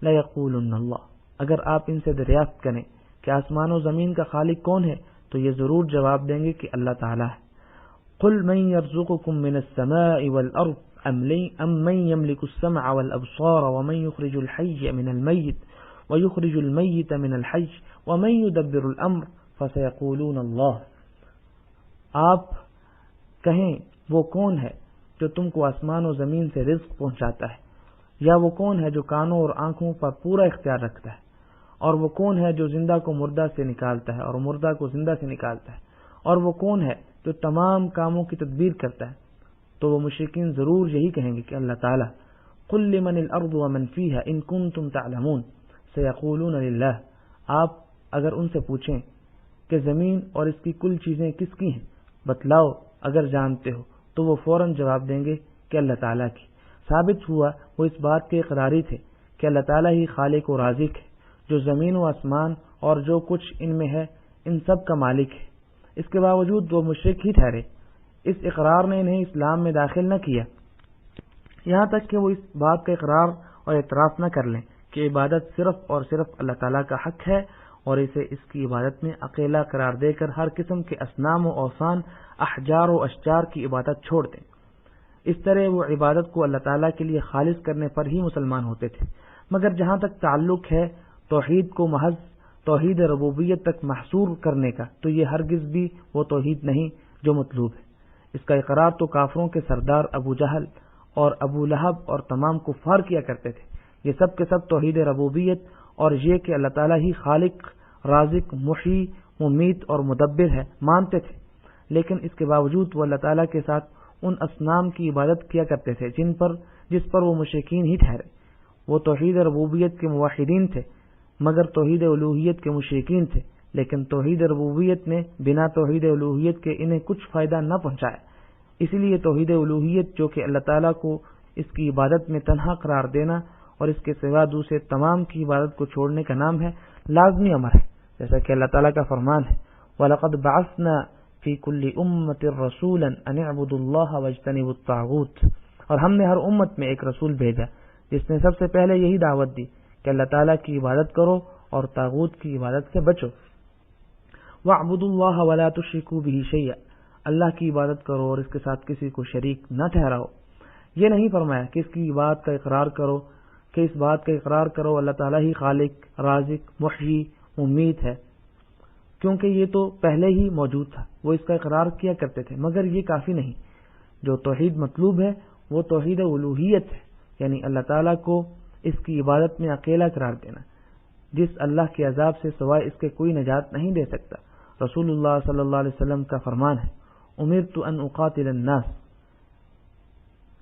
لَيَقُولُنَّ اللَّهُ، اگر آپ ان سے دریافت کریں کہ آسمان و زمین کا خالق کون ہے تو یہ ضرور جواب دیں گے کہ اللہ تعالیٰ ہے۔ قُلْ مَن يَرْزُقُكُم مِّنَ السَّمَاءِ وَالْأَرْضِ أَم مَّن يَمْلِكُ السَّمْعَ وَالْأَبْصَارَ وَمَن يُخْرِجُ الْحَيَّ مِنَ الْمَيِّتِ وَيُخْرِجُ الْمَيِّتَ مِنَ الْحَيِّ وَمَن يُدَبِّرُ الْأَمْرَ فَسَيَقُولُونَ اللَّهُ، آپ کہیں وہ کون ہے جو تم کو آسمان و زمین سے رزق پہنچاتا ہے، یا وہ کون ہے جو کانوں اور آنکھوں پر پورا اختیار رکھتا ہے، اور وہ کون ہے جو زندہ کو مردہ سے نکالتا ہے اور مردہ کو زندہ سے نکالتا ہے، اور وہ کون ہے جو تمام کاموں کی تدبیر کرتا ہے، تو وہ مشرکین ضرور یہی کہیں گے کہ اللہ تعالیٰ۔ قُل لِّمَنِ الْأَرْضُ وَمَن فِيهَا إِن كُنتُمْ تَعْلَمُونَ سَيَقُولُونَ لِلَّهِ، آپ اگر ان سے پوچھیں کہ زمین اور اس کی کل چیزیں کس کی ہیں، بتلاؤ اگر جانتے ہو، تو وہ فوراً جواب دیں گے کہ اللہ تعالیٰ کی۔ ثابت ہوا وہ اس بات کے اقراری تھے کہ اللہ تعالیٰ ہی خالق و رازق ہے، جو زمین و آسمان اور جو کچھ ان میں ہے ان سب کا مالک ہے۔ اس کے باوجود وہ مشرک ہی ٹھہرے۔ اس اقرار نے انہیں اسلام میں داخل نہ کیا، یہاں تک کہ وہ اس بات کا اقرار اور اعتراف نہ کر لیں کہ عبادت صرف اور صرف اللہ تعالیٰ کا حق ہے، اور اسے اس کی عبادت میں اکیلا قرار دے کر ہر قسم کے اصنام و اوثان، احجار و اشجار کی عبادت چھوڑ دیں۔ اس طرح وہ عبادت کو اللہ تعالیٰ کے لیے خالص کرنے پر ہی مسلمان ہوتے تھے۔ مگر جہاں تک تعلق ہے توحید کو محض توحید ربوبیت تک محصور کرنے کا، تو یہ ہرگز بھی وہ توحید نہیں جو مطلوب ہے۔ اس کا اقرار تو کافروں کے سردار ابو جہل اور ابو لہب اور تمام کفار کیا کرتے تھے۔ یہ سب کے سب توحید ربوبیت اور یہ کہ اللہ تعالیٰ ہی خالق، رازق، محیی، ممیت اور مدبر ہے مانتے تھے، لیکن اس کے باوجود وہ اللہ تعالیٰ کے ساتھ ان اصنام کی عبادت کیا کرتے تھے جس پر وہ مشرکین ہی ٹھہرے۔ وہ توحید ربوبیت کے موحدین تھے، مگر توحید الوہیت کے مشرکین تھے، لیکن توحید ربوبیت نے بنا توحید الوہیت کے انہیں کچھ فائدہ نہ پہنچایا۔ اسی لیے توحید الوہیت، جو کہ اللہ تعالیٰ کو اس کی عبادت میں تنہا قرار دینا اور اس کے سوا دوسرے تمام کی عبادت کو چھوڑنے کا نام ہے، لازمی امر ہے، جیسا کہ اللہ تعالیٰ کا فرمان ہے وَلَقَدْ بَعَثْنَا فِي كُلِّ أُمَّةٍ رَسُولًا أَنِ اعْبُدُوا اللَّهَ وَاجْتَنِبُوا الطَّاغُوتَ، اور ہم نے ہر امت میں ایک رسول بھیجا جس نے سب سے پہلے یہی دعوت دی کہ اللہ تعالیٰ کی عبادت کرو اور طاغوت کی عبادت سے بچو۔ وَاعْبُدُوا اللَّهَ وَلَا تُشْرِكُوا بِهِ شَيْئًا، اللہ کی عبادت کرو اور اس کے ساتھ کسی کو شریک نہ ٹھہراؤ۔ یہ نہیں فرمایا کہ اس کی بات کا اقرار کرو کہ اس بات کا اقرار کرو اللہ تعالیٰ ہی خالق، رازق، محیی، ممیت ہے، کیونکہ یہ تو پہلے ہی موجود تھا، وہ اس کا اقرار کیا کرتے تھے، مگر یہ کافی نہیں۔ جو توحید مطلوب ہے وہ توحید الوہیت ہے، یعنی اللہ تعالیٰ کو اس کی عبادت میں اکیلا قرار دینا، جس اللہ کے عذاب سے سوائے اس کے کوئی نجات نہیں دے سکتا۔ رسول اللہ صلی اللہ علیہ وسلم کا فرمان ہے امرت ان اقاتل الناس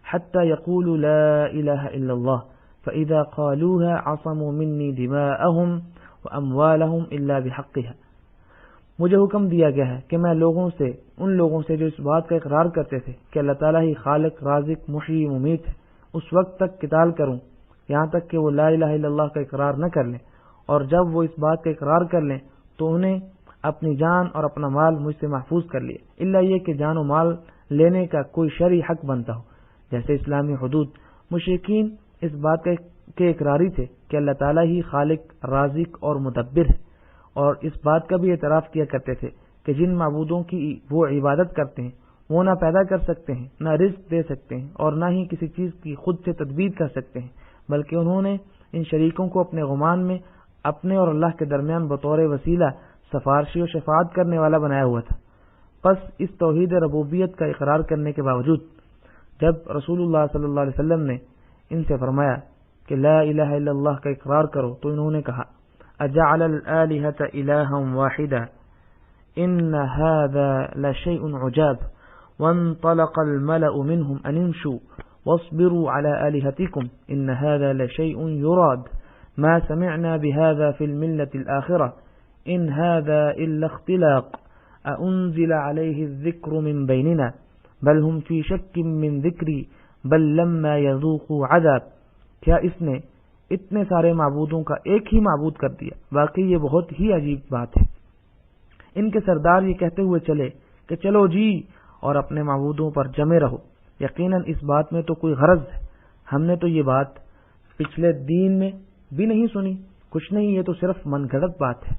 حتى يقولوا لا الہ الا اللہ فاذا قالوها عصموا مني دماءهم واموالهم الا بحقها، مجھے حکم دیا گیا ہے کہ میں ان لوگوں سے جو اس بات کا اقرار کرتے تھے کہ اللہ تعالیٰ ہی خالق، رازق، محیی، ممیت ہے، اس وقت تک قتال کروں یہاں تک کہ وہ لا الہ الا اللہ کا اقرار نہ کر لیں، اور جب وہ اس بات کا اقرار کر لیں تو انہیں اپنی جان اور اپنا مال مجھ سے محفوظ کر لیے، الا یہ کہ جان و مال لینے کا کوئی شرعی حق بنتا ہو، جیسے اسلامی حدود۔ مشرکین اس بات کے اقراری تھے کہ اللہ تعالیٰ ہی خالق، رازق اور مدبر ہے، اور اس بات کا بھی اعتراف کیا کرتے تھے کہ جن معبودوں کی وہ عبادت کرتے ہیں وہ نہ پیدا کر سکتے ہیں، نہ رزق دے سکتے ہیں، اور نہ ہی کسی چیز کی خود سے تدبیر کر سکتے ہیں، بلکہ انہوں نے ان شریکوں کو اپنے غمان میں اپنے اور اللہ کے درمیان بطور وسیلہ سفارشی و شفاعت کرنے والا بنایا ہوا تھا۔ پس اس توحید ربوبیت کا اقرار کرنے کے باوجود جب رسول اللہ صلی اللہ علیہ وسلم نے ان سے فرمایا کہ لا الہ الا اللہ کا اقرار کرو تو انہوں نے کہا اجعل الآلہۃ الہا واحدا ان هذا لشیء عجاب وانطلق الملأ منهم ان امشوا واصبروا على آلهتكم ان هذا لشيء يراد ما سمعنا بهذا في الملة الآخرة ان هذا الا اختلاق أأنزل عليه الذكر من بيننا بل هم في شك من ذكري بل لما يذوقوا عذاب۔ کیا اس نے اتنے سارے معبودوں کا ایک ہی معبود کر دیا؟ واقعی یہ بہت ہی عجیب بات ہے۔ ان کے سردار یہ کہتے ہوئے چلے کہ چلو جی اور اپنے معبودوں پر جمے رہو، یقیناً اس بات میں تو کوئی غرض ہے، ہم نے تو یہ بات پچھلے دین میں بھی نہیں سنی، کچھ نہیں، یہ تو صرف من گھڑت بات ہے۔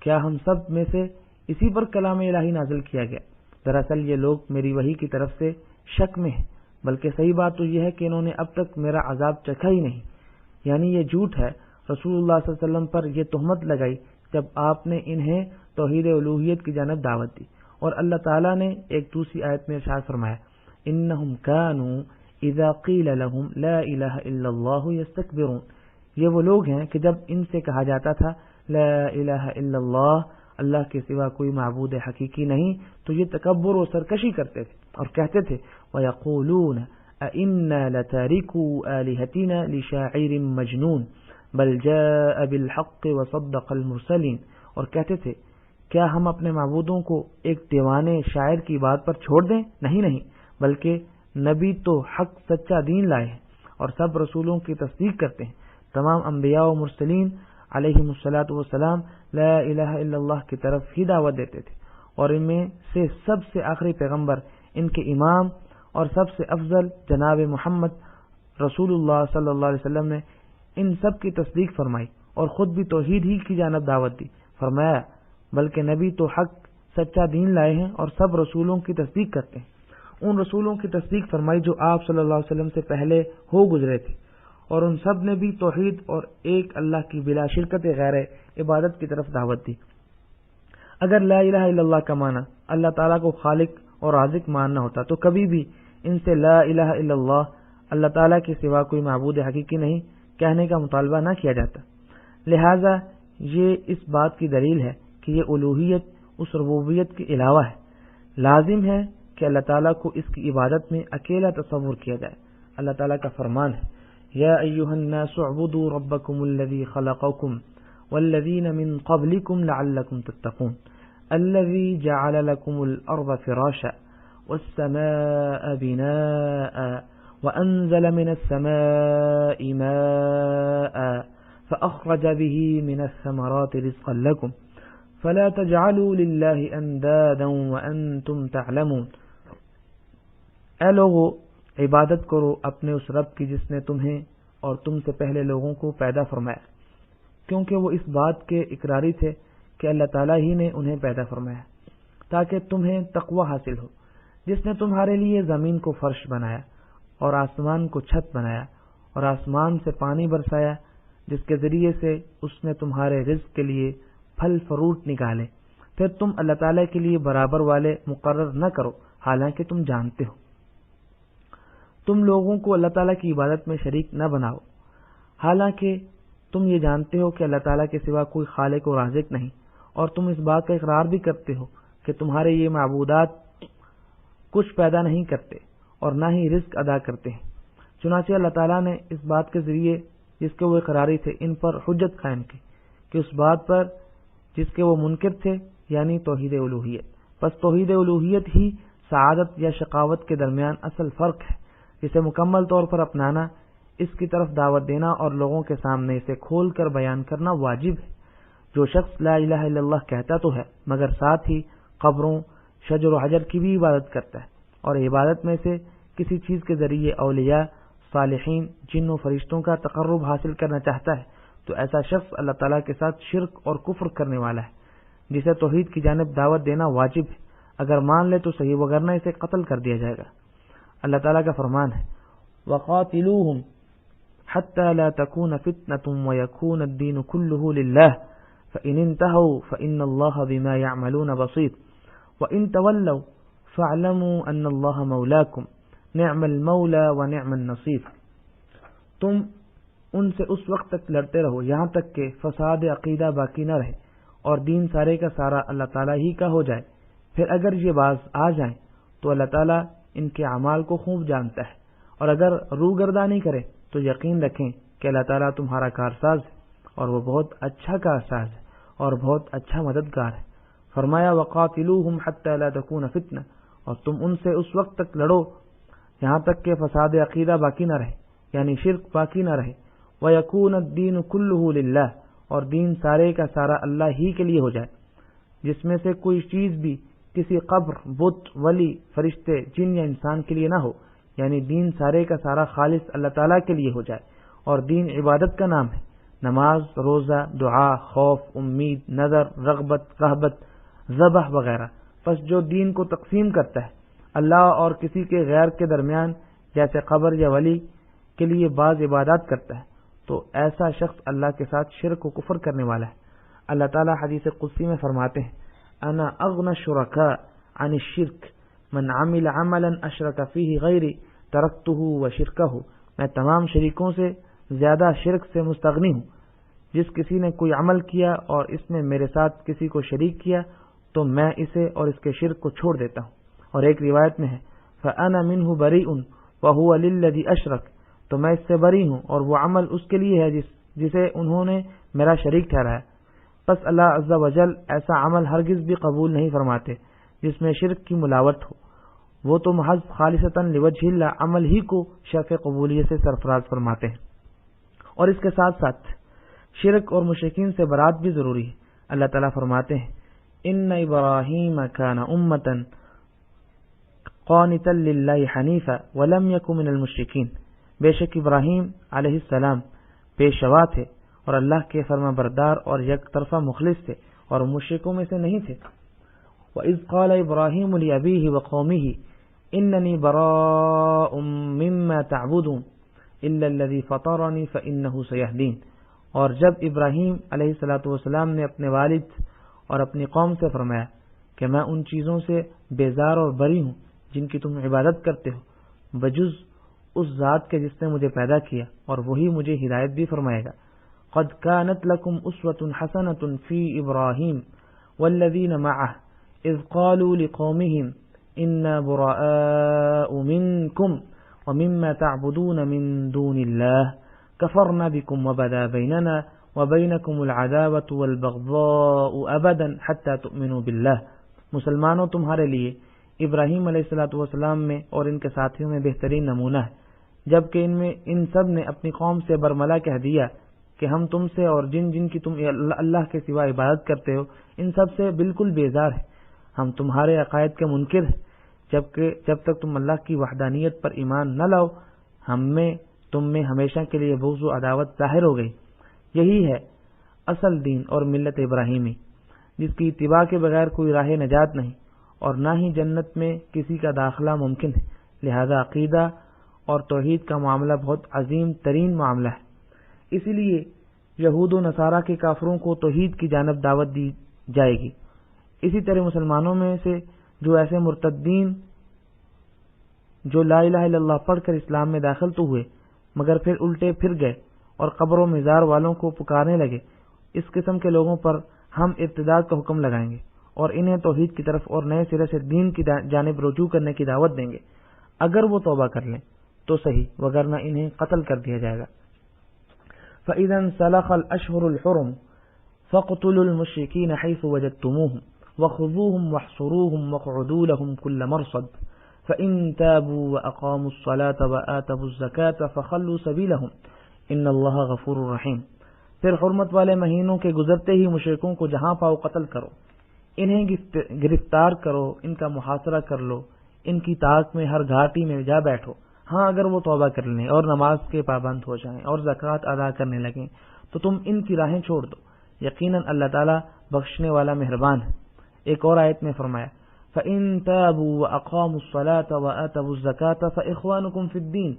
کیا ہم سب میں سے اسی پر کلام الہی نازل کیا گیا؟ دراصل یہ لوگ میری وحی کی طرف سے شک میں ہیں، بلکہ صحیح بات تو یہ ہے کہ انہوں نے اب تک میرا عذاب چکھا ہی نہیں، یعنی یہ جھوٹ ہے۔ رسول اللہ صلی اللہ علیہ وسلم پر یہ تہمت لگائی جب آپ نے انہیں توحید الوہیت کی جانب دعوت دی، اور اللہ تعالیٰ نے ایک دوسری آیت میں ارشاد فرمایا انہم کانوا اذا قیل لهم لا الہ الا اللہ یستکبرون۔ یہ وہ لوگ ہیں کہ جب ان سے کہا جاتا تھا لا الہ الا اللہ، اللہ کے سوا کوئی معبود حقیقی نہیں، تو یہ تکبر و سرکشی کرتے تھے اور کہتے تھے وَيَقُولُونَ أَإِنَّا لَتَارِكُو آلِهَتِنَا لِشَاعِرٍ مَجْنُونٍ بَلْ جَاءَ بِالْحَقِّ وَصَدَّقَ الْمُرْسَلِينَ، اور کہتے تھے کیا ہم اپنے معبودوں کو ایک دیوانے شاعر کی بات پر چھوڑ دیں؟ نہیں نہیں، بلکہ نبی تو حق سچا دین لائے ہیں اور سب رسولوں کی تصدیق کرتے ہیں۔ تمام انبیاء و مرسلین علیہم الصلاۃ والسلام لا الہ الا اللہ کی طرف ہی دعوت دیتے تھے، اور ان میں سے سب سے آخری پیغمبر، ان کے امام اور سب سے افضل جناب محمد رسول اللہ صلی اللہ علیہ وسلم نے ان سب کی تصدیق فرمائی اور خود بھی توحید ہی کی جانب دعوت دی۔ فرمایا بلکہ نبی تو حق سچا دین لائے ہیں اور سب رسولوں کی تصدیق کرتے ہیں۔ ان رسولوں کی تصدیق فرمائی جو آپ صلی اللہ علیہ وسلم سے پہلے ہو گزرے تھے، اور ان سب نے بھی توحید اور ایک اللہ کی بلا شرکت غیر عبادت کی طرف دعوت دی۔ اگر لا الہ الا اللہ کا معنی اللہ تعالیٰ کو خالق اور رازق ماننا ہوتا تو کبھی بھی ان سے لا الہ الا اللہ، اللہ تعالیٰ کے سوا کوئی معبود حقیقی نہیں، کہنے کا مطالبہ نہ کیا جاتا۔ لہذا یہ اس بات کی دلیل ہے کہ یہ الوہیت اس ربوبیت کے علاوہ ہے۔ لازم ہے کہ اللہ تعالیٰ کو اس کی عبادت میں اکیلا تصور کیا جائے۔ اللہ تعالیٰ کا فرمان ہے یا ایھا الناس اعبدوا ربکم الذی خلقکم والذین من قبلکم لعلکم تتقون الذی جعل لکم الارض فراشا والسماء بناء وانزل من السماء ماء فأخرج به من الثمرات رزقا لكم فلا تجعلوا لله اندادا وانتم تعلمون۔ اے لوگو، عبادت کرو اپنے اس رب کی جس نے تمہیں اور تم سے پہلے لوگوں کو پیدا فرمایا، کیونکہ وہ اس بات کے اقراری تھے کہ اللہ تعالیٰ ہی نے انہیں پیدا فرمایا تاکہ تمہیں تقوی حاصل ہو، جس نے تمہارے لیے زمین کو فرش بنایا اور آسمان کو چھت بنایا اور آسمان سے پانی برسایا، جس کے ذریعے سے اس نے تمہارے رزق کے لیے پھل فروٹ نکالے، پھر تم اللہ تعالیٰ کے لیے برابر والے مقرر نہ کرو، حالانکہ تم جانتے ہو۔ تم لوگوں کو اللہ تعالیٰ کی عبادت میں شریک نہ بناؤ، حالانکہ تم یہ جانتے ہو کہ اللہ تعالیٰ کے سوا کوئی خالق و رازق نہیں، اور تم اس بات کا اقرار بھی کرتے ہو کہ تمہارے یہ معبودات کچھ پیدا نہیں کرتے اور نہ ہی رزق ادا کرتے ہیں۔ چنانچہ اللہ تعالیٰ نے اس بات کے ذریعے جس کے وہ اقراری تھے ان پر حجت قائم کی کہ اس بات پر جس کے وہ منکر تھے، یعنی توحید الوہیت۔ پس توحید الوہیت ہی سعادت یا شقاوت کے درمیان اصل فرق ہے، جسے مکمل طور پر اپنانا، اس کی طرف دعوت دینا اور لوگوں کے سامنے اسے کھول کر بیان کرنا واجب ہے۔ جو شخص لا الہ الا اللہ کہتا تو ہے مگر ساتھ ہی قبروں، شجر و حجر کی بھی عبادت کرتا ہے، اور عبادت میں سے کسی چیز کے ذریعے اولیاء، صالحین، جن و فرشتوں کا تقرب حاصل کرنا چاہتا ہے، تو ایسا شخص اللہ تعالیٰ کے ساتھ شرک اور کفر کرنے والا ہے، جسے توحید کی جانب دعوت دینا واجب ہے۔ اگر مان لے تو صحیح، وگرنہ اسے قتل کر دیا جائے گا۔ اللہ تعالیٰ کا فرمان ہے وَقَاتِلُوهُمْ حتى لا تكون فتنة ويكون الدين كله لله فإن انتهوا فإن الله بما يعملون بصير وإن تولوا فاعلموا أن الله مولاكم نعم المولى ونعم النصير. تم ان سے اس وقت تک لڑتے رہو یہاں تک کہ فساد عقیدہ باقی نہ رہے اور دین سارے کا سارا اللہ تعالیٰ ہی کا ہو جائے. پھر اگر یہ باز آ جائیں تو اللہ تعالیٰ ان کے اعمال کو خوب جانتا ہے، اور اگر روگردانی کرے تو یقین رکھیں کہ اللہ تعالیٰ تمہارا کارساز ہے اور وہ بہت اچھا کارساز ہے اور بہت اچھا مددگار ہے. فرمایا وقاتلوہم حتی لا تکون فتنہ، اور تم ان سے اس وقت تک لڑو یہاں تک کہ فساد عقیدہ باقی نہ رہے، یعنی شرک باقی نہ رہے. وَيَكُونَ الدِّينُ كُلُّهُ لِلَّهِ، اور دین سارے کا سارا اللہ ہی کے لیے ہو جائے. جس میں سے کوئی چیز بھی کسی قبر، بت، ولی، فرشتے، جن یا انسان کے لیے نہ ہو، یعنی دین سارے کا سارا خالص اللہ تعالیٰ کے لیے ہو جائے. اور دین عبادت کا نام ہے، نماز، روزہ، دعا، خوف، امید، نظر، رغبت، رہبت، ذبح وغیرہ. پس جو دین کو تقسیم کرتا ہے اللہ اور کسی کے غیر کے درمیان، جیسے قبر یا ولی کے لیے بعض عبادات کرتا ہے، تو ایسا شخص اللہ کے ساتھ شرک و کفر کرنے والا ہے. اللہ تعالیٰ حدیث قدسی میں فرماتے ہیں انا اغنى الشركاء عن الشرك من عمل عملا اشرك فيه غيري تركته وشركه، میں تمام شریکوں سے زیادہ شرک سے مستغنی ہوں. جس کسی نے کوئی عمل کیا اور اس میں میرے ساتھ کسی کو شریک کیا تو میں اسے اور اس کے شرک کو چھوڑ دیتا ہوں. اور ایک روایت میں ہے فانا منه بريء وهو للذي اشرك، تو میں اس سے بری ہوں اور وہ عمل اس کے لیے ہے جسے انہوں نے میرا شریک ٹھہرایا. پس اللہ عز و جل ایسا عمل ہرگز بھی قبول نہیں فرماتے جس میں شرک کی ملاوٹ ہو. وہ تو محض خالصتاً لوجہ اللہ عمل ہی کو شرف قبولیت سے سرفراز فرماتے ہیں. اور اس کے ساتھ ساتھ شرک اور مشرکین سے برات بھی ضروری ہے. اللہ تعالیٰ فرماتے ہیں ان ابراہیم کان امۃ قانتا للہ حنیفا ولم یک من المشرکین، بے شک ابراہیم علیہ السلام پیشوا تھے اور اللہ کے فرما بردار اور یک طرفہ مخلص تھے اور مشرکوں میں سے نہیں تھے. وَإِذْ قَالَ إِبْرَاهِيمُ لِأَبِيهِ وَقَوْمِهِ إِنَّنِي بَرَاءٌ مِّمَّا تَعْبُدُونَ إِلَّا الَّذِي فَطَرَنِي فَإِنَّهُ سَيَهْدِينِ، اور جب ابراہیم علیہ الصلاۃ والسلام نے اپنے والد اور اپنی قوم سے فرمایا کہ میں ان چیزوں سے بیزار اور بری ہوں جن کی تم عبادت کرتے ہو بجز اس ذات کے جس نے مجھے پیدا کیا، اور وہی مجھے ہدایت بھی فرمائے گا. قد كانت لكم اسوة حسنة في ابراہیم والذین معه اذ قالوا لقومهم انا براء منكم ومما تعبدون من دون الله كفرنا بكم وبدا بيننا وبينكم العداوة والبغضاء ابدا حتى تؤمنوا بالله. مسلمانوں تمہارے لیے ابراہیم علیہ الصلوۃ والسلام میں اور ان کے ساتھیوں میں بہترین نمونہ ہے، جبکہ ان سب نے اپنی قوم سے برملا کہہ دیا کہ ہم تم سے اور جن جن کی تم اللہ کے سوا عبادت کرتے ہو ان سب سے بالکل بیزار ہیں. ہم تمہارے عقائد کے منکر ہیں، جب تک تم اللہ کی وحدانیت پر ایمان نہ لاؤ تم میں ہمیشہ کے لیے بغض و عداوت ظاہر ہو گئی. یہی ہے اصل دین اور ملت ابراہیمی، جس کی اتباع کے بغیر کوئی راہ نجات نہیں اور نہ ہی جنت میں کسی کا داخلہ ممکن ہے. لہذا عقیدہ اور توحید کا معاملہ بہت عظیم ترین معاملہ ہے. اسی لیے یہود و نصارہ کے کافروں کو توحید کی جانب دعوت دی جائے گی. اسی طرح مسلمانوں میں سے جو ایسے مرتدین جو لا الہ الا اللہ پڑھ کر اسلام میں داخل تو ہوئے مگر پھر الٹے پھر گئے اور قبر و مزار والوں کو پکارنے لگے، اس قسم کے لوگوں پر ہم ارتداد کا حکم لگائیں گے اور انہیں توحید کی طرف اور نئے سرے سے دین کی جانب رجوع کرنے کی دعوت دیں گے. اگر وہ توبہ کر لیں تو صحیح، وگرنہ انہیں قتل کر دیا جائے گا. فَإِذَا انْسَلَخَ الْأَشْهُرُ الْحُرُمُ فَاقْتُلُوا الْمُشْرِكِينَ حَيْثُ وَجَدتُّمُوهُمْ وَخُذُوهُمْ وَاحْصُرُوهُمْ وَاقْعُدُوا لَهُمْ كُلَّ مَرْصَدٍ فَإِن تَابُوا وَأَقَامُوا الصَّلَاةَ وَآتَوُا الزَّكَاةَ فَخَلُّوا سَبِيلَهُمْ إِنَّ اللَّهَ غَفُورٌ رَحِيمٌ. پھر حرمت والے مہینوں کے گزرتے ہی مشرکوں کو جہاں پاؤ قتل کرو، انہیں گرفتار کرو، ان کا محاصرہ کر لو، ان کی طاق میں ہر گھاٹی میں جا بیٹھو. ہاں اگر وہ توبہ کر لیں اور نماز کے پابند ہو جائیں اور زکوٰۃ ادا کرنے لگیں تو تم ان کی راہیں چھوڑ دو، یقیناً اللہ تعالیٰ بخشنے والا مہربان ہے. ایک اور آیت میں فرمایا فَإِن تَابُوا وَأَقَامُوا الصَّلَاةَ وَآتَوُا الزَّكَاةَ فَإِخْوَانُكُمْ فِي الدِّينِ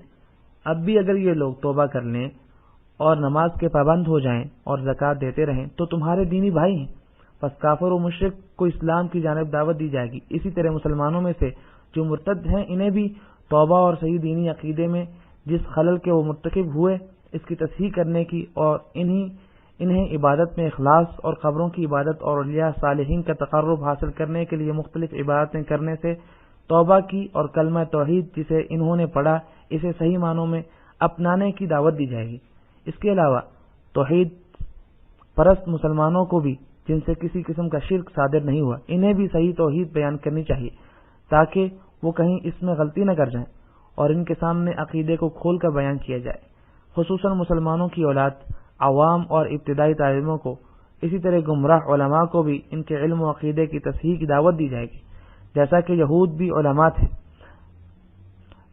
اب بھی اگر یہ لوگ توبہ کر لیں اور نماز کے پابند ہو جائیں اور زکوٰۃ دیتے رہیں تو تمہارے دینی بھائی ہیں، پس کافر و مشرک کو اسلام کی جانب دعوت دی جائے گی۔ اسی طرح مسلمانوں میں سے جو مرتد ہیں انہیں بھی توبہ اور صحیح دینی عقیدے میں جس خلل کے وہ مرتکب ہوئے اس کی تصحیح کرنے کی اور انہیں عبادت میں اخلاص اور قبروں کی عبادت اور اولیاء صالحین کا تقرب حاصل کرنے کے لیے مختلف عبادتیں کرنے سے توبہ کی اور کلمہ توحید جسے انہوں نے پڑھا اسے صحیح معنوں میں اپنانے کی دعوت دی جائے گی۔ اس کے علاوہ توحید پرست مسلمانوں کو بھی جن سے کسی قسم کا شرک صادر نہیں ہوا انہیں بھی صحیح توحید بیان کرنی چاہیے تاکہ وہ کہیں اس میں غلطی نہ کر جائیں اور ان کے سامنے عقیدے کو کھول کر بیان کیا جائے۔ خصوصاً مسلمانوں کی اولاد، عوام اور ابتدائی تعلیموں کو، اسی طرح گمراہ علماء کو بھی ان کے علم و عقیدے کی تصحیح کی دعوت دی جائے گی، جیسا کہ یہود بھی علماء تھے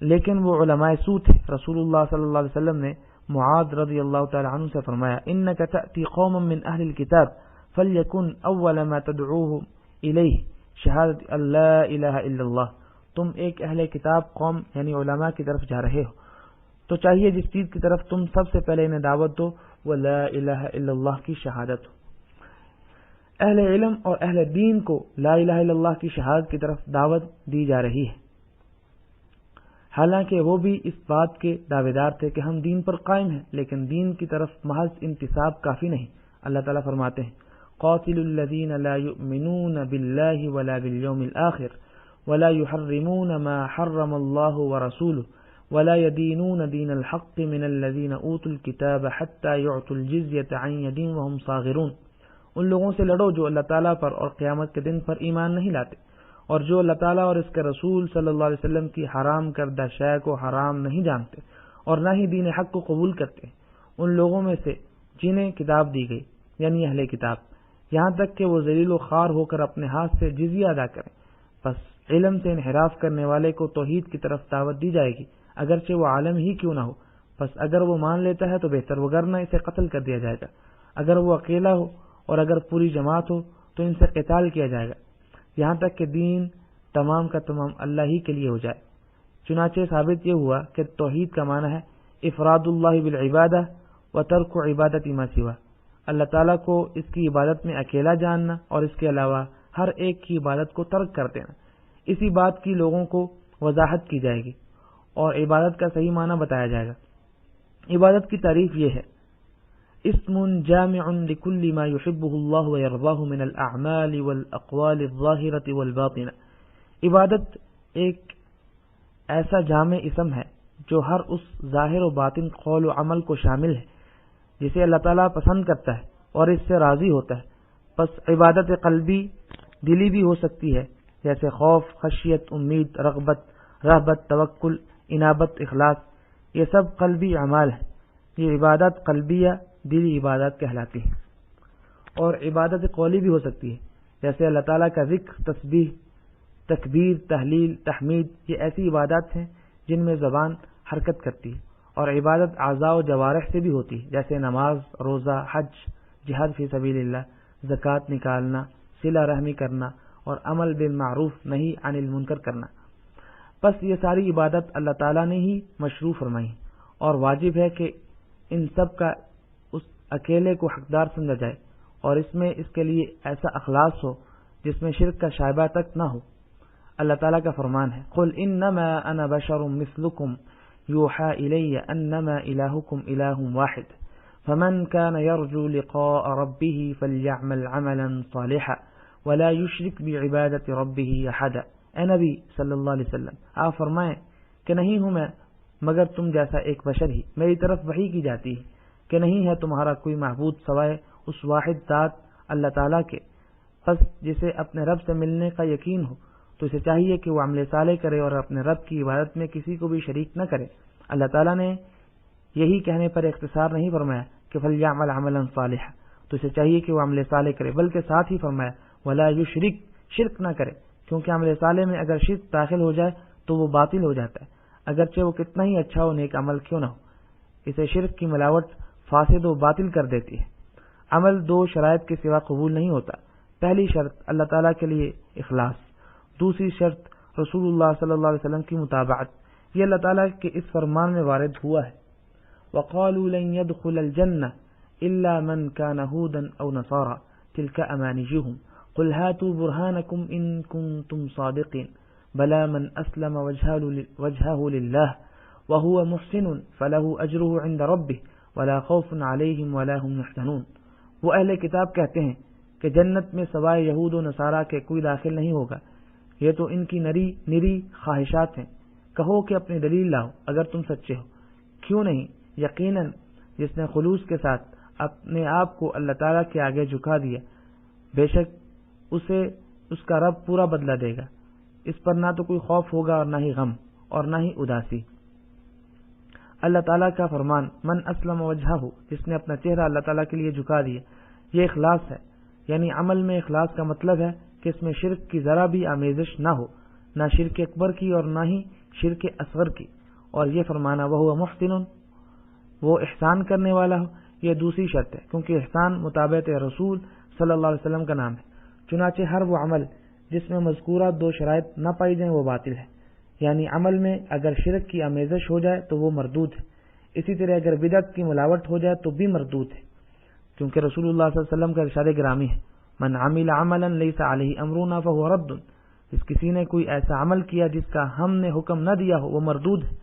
لیکن وہ علماء سو تھے۔ رسول اللہ صلی اللہ علیہ وسلم نے معاذ رضی اللہ تعالی عنہ سے فرمایا انک تأتی قوما من اہل الکتاب فلیکن اول ما تدعوهم الیہ شہادت ان لا الہ الا اللہ، تم ایک اہل کتاب قوم یعنی علماء کی طرف جا رہے ہو تو چاہیے جس چیز کی طرف تم سب سے پہلے انہیں دعوت دو وہ لا الہ الا اللہ کی شہادت ہو۔ اہل علم اور اہل دین کو لا الہ الا اللہ کی شہادت کی طرف دعوت دی جا رہی ہے، حالانکہ وہ بھی اس بات کے دعوے دار تھے کہ ہم دین پر قائم ہیں، لیکن دین کی طرف محض انتساب کافی نہیں۔ اللہ تعالیٰ فرماتے ہیں قاتلوا الذین لا یؤمنون باللہ ولا بالیوم الآخر ولا يحرمون ما حرم اللہ ورسولہ ولا يدینون دین الحق من الذین اوتوا الکتاب حتی یعطوا الجزیۃ عن ید وهم صاغرون، ان لوگوں سے لڑو جو اللہ تعالیٰ پر اور قیامت کے دن پر ایمان نہیں لاتے اور جو اللہ تعالیٰ اور اس کے رسول صلی اللہ علیہ وسلم کی حرام کردہ شے کو حرام نہیں جانتے اور نہ ہی دین حق کو قبول کرتے، ان لوگوں میں سے جنہیں کتاب دی گئی یعنی اہل کتاب، یہاں تک کہ وہ ذلیل و خوار ہو کر اپنے ہاتھ سے جزیہ ادا کریں۔ پس علم سے انحراف کرنے والے کو توحید کی طرف دعوت دی جائے گی اگرچہ وہ عالم ہی کیوں نہ ہو، پس اگر وہ مان لیتا ہے تو بہتر، وگرنہ اسے قتل کر دیا جائے گا۔ اگر وہ اکیلا ہو اور اگر پوری جماعت ہو تو ان سے قتال کیا جائے گا یہاں تک کہ دین تمام کا تمام اللہ ہی کے لیے ہو جائے۔ چنانچہ ثابت یہ ہوا کہ توحید کا معنی ہے افراد اللہ بالعبادہ و ترک عبادت ما سوا، اللہ تعالیٰ کو اس کی عبادت میں اکیلا جاننا اور اس کے علاوہ ہر ایک کی عبادت کو ترک کر دینا۔ اسی بات کی لوگوں کو وضاحت کی جائے گی اور عبادت کا صحیح معنی بتایا جائے گا۔ عبادت کی تعریف یہ ہے اسم جامع لكل ما يحبه الله ويرضاه من الاعمال والاقوال الظاهرة والباطنة، عبادت ایک ایسا جامع اسم ہے جو ہر اس ظاہر و باطن قول و عمل کو شامل ہے جسے اللہ تعالیٰ پسند کرتا ہے اور اس سے راضی ہوتا ہے۔ پس عبادت قلبی دلی بھی ہو سکتی ہے جیسے خوف، خشیت، امید، رغبت، توکل، انابت، اخلاص، یہ سب قلبی اعمال ہیں۔ یہ عبادت قلبیہ دلی عبادت کہلاتی ہے۔ اور عبادت قولی بھی ہو سکتی ہے جیسے اللہ تعالیٰ کا ذکر، تسبیح، تکبیر، تحلیل، تحمید، یہ ایسی عبادات ہیں جن میں زبان حرکت کرتی ہے۔ اور عبادت اعضاء و جوارح سے بھی ہوتی ہے جیسے نماز، روزہ، حج، جہاد فی سبیل اللہ، زکوٰۃ نکالنا، صلہ رحمی کرنا اور عمل بالمعروف نہی عن المنکر کرنا۔ پس یہ ساری عبادت اللہ تعالیٰ نے ہی مشروع فرمائی اور واجب ہے کہ ان سب کا اس اکیلے کو حقدار سمجھا جائے اور اس میں اس کے لیے ایسا اخلاص ہو جس میں شرک کا شائبہ تک نہ ہو۔ اللہ تعالیٰ کا فرمان ہے قل انما انا بشر مثلکم یوحى الی انما الہکم الہ واحد فمن كان يرجو لقاء ربه فليعمل عملا صالحا ولا يشرك بعبادة ربه احدا۔ اے نبی صلی اللہ علیہ وسلم آپ فرمائیں کہ نہیں ہوں میں مگر تم جیسا ایک بشر ہی، میری طرف وحی کی جاتی ہے کہ نہیں ہے تمہارا کوئی معبود سوائے اس واحد ذات اللہ تعالیٰ کے، پس جسے اپنے رب سے ملنے کا یقین ہو تو اسے چاہیے کہ وہ عمل صالح کرے اور اپنے رب کی عبادت میں کسی کو بھی شریک نہ کرے۔ اللہ تعالیٰ نے یہی کہنے پر اختصار نہیں فرمایا کہ فلیعمل عملا صالحا، تو اسے چاہیے کہ وہ عمل صالح کرے، بلکہ ساتھ ہی فرمایا ولا یشرک، شرک نہ کرے، کیونکہ عمل صالح میں اگر شرک داخل ہو جائے تو وہ باطل ہو جاتا ہے، اگرچہ وہ کتنا ہی اچھا و نیک عمل کیوں نہ ہو۔ اسے شرک کی ملاوٹ فاسد و باطل کر دیتی ہے۔ عمل دو شرائط کے سوا قبول نہیں ہوتا۔ پہلی شرط اللہ تعالیٰ کے لیے اخلاص، دوسری شرط رسول اللہ صلی اللہ علیہ وسلم کی متابعت، یہ اللہ تعالیٰ کے اس فرمان میں وارد ہوا ہے وَقَالُوا لَن يَدْخُلَ الْجَنَّةَ إِلَّا مَنْ كَانَ هُودًا أَوْ نَصَارَى تِلْكَ أَمَانِيُّهُمْ قُلْ هَاتُوا بُرْهَانَكُمْ إِن كُنتُمْ صَادِقِينَ بَلَى مَنْ أَسْلَمَ وَجْهَهُ لِلَّهِ وَهُوَ مُحْسِنٌ فَلَهُ أَجْرُهُ عِندَ رَبِّهِ وَلَا خَوْفٌ عَلَيْهِمْ وَلَا هُمْ يَحْزَنُونَ۔ وہ اہل کتاب کہتے ہیں کہ جنت میں سوائے یہود و نصارہ کے کوئی داخل نہیں ہوگا، یہ تو ان کی نری خواہشات ہیں۔ کہو کہ اپنی دلیل لاؤ اگر تم سچے ہو۔ کیوں نہیں، یقیناً جس نے خلوص کے ساتھ اپنے آپ کو اللہ تعالیٰ کے آگے جھکا دیا، بے شک اسے اس کا رب پورا بدلہ دے گا۔ اس پر نہ تو کوئی خوف ہوگا اور نہ ہی غم اور نہ ہی اداسی۔ اللہ تعالیٰ کا فرمان من اسلم وجہہ، جس نے اپنا چہرہ اللہ تعالیٰ کے لیے جھکا دیا، یہ اخلاص ہے، یعنی عمل میں اخلاص کا مطلب ہے کہ اس میں شرک کی ذرا بھی آمیزش نہ ہو، نہ شرک اکبر کی اور نہ ہی شرک اصغر کی۔ اور یہ فرمانا وہو محسن، وہ احسان کرنے والا ہو، یہ دوسری شرط ہے، کیونکہ احسان مطابقت رسول صلی اللہ علیہ وسلم کا نام ہے۔ چنانچہ ہر وہ عمل جس میں مذکورہ دو شرائط نہ پائی جائیں وہ باطل ہے، یعنی عمل میں اگر شرک کی آمیزش ہو جائے تو وہ مردود ہے، اسی طرح اگر بدعت کی ملاوٹ ہو جائے تو بھی مردود ہے، کیونکہ رسول اللہ صلی اللہ علیہ وسلم کا ارشاد گرامی ہے من عمل عملا لیس علیہ امرنا فهو رد، جس کسی نے کوئی ایسا عمل کیا جس کا ہم نے حکم نہ دیا ہو وہ مردود ہے۔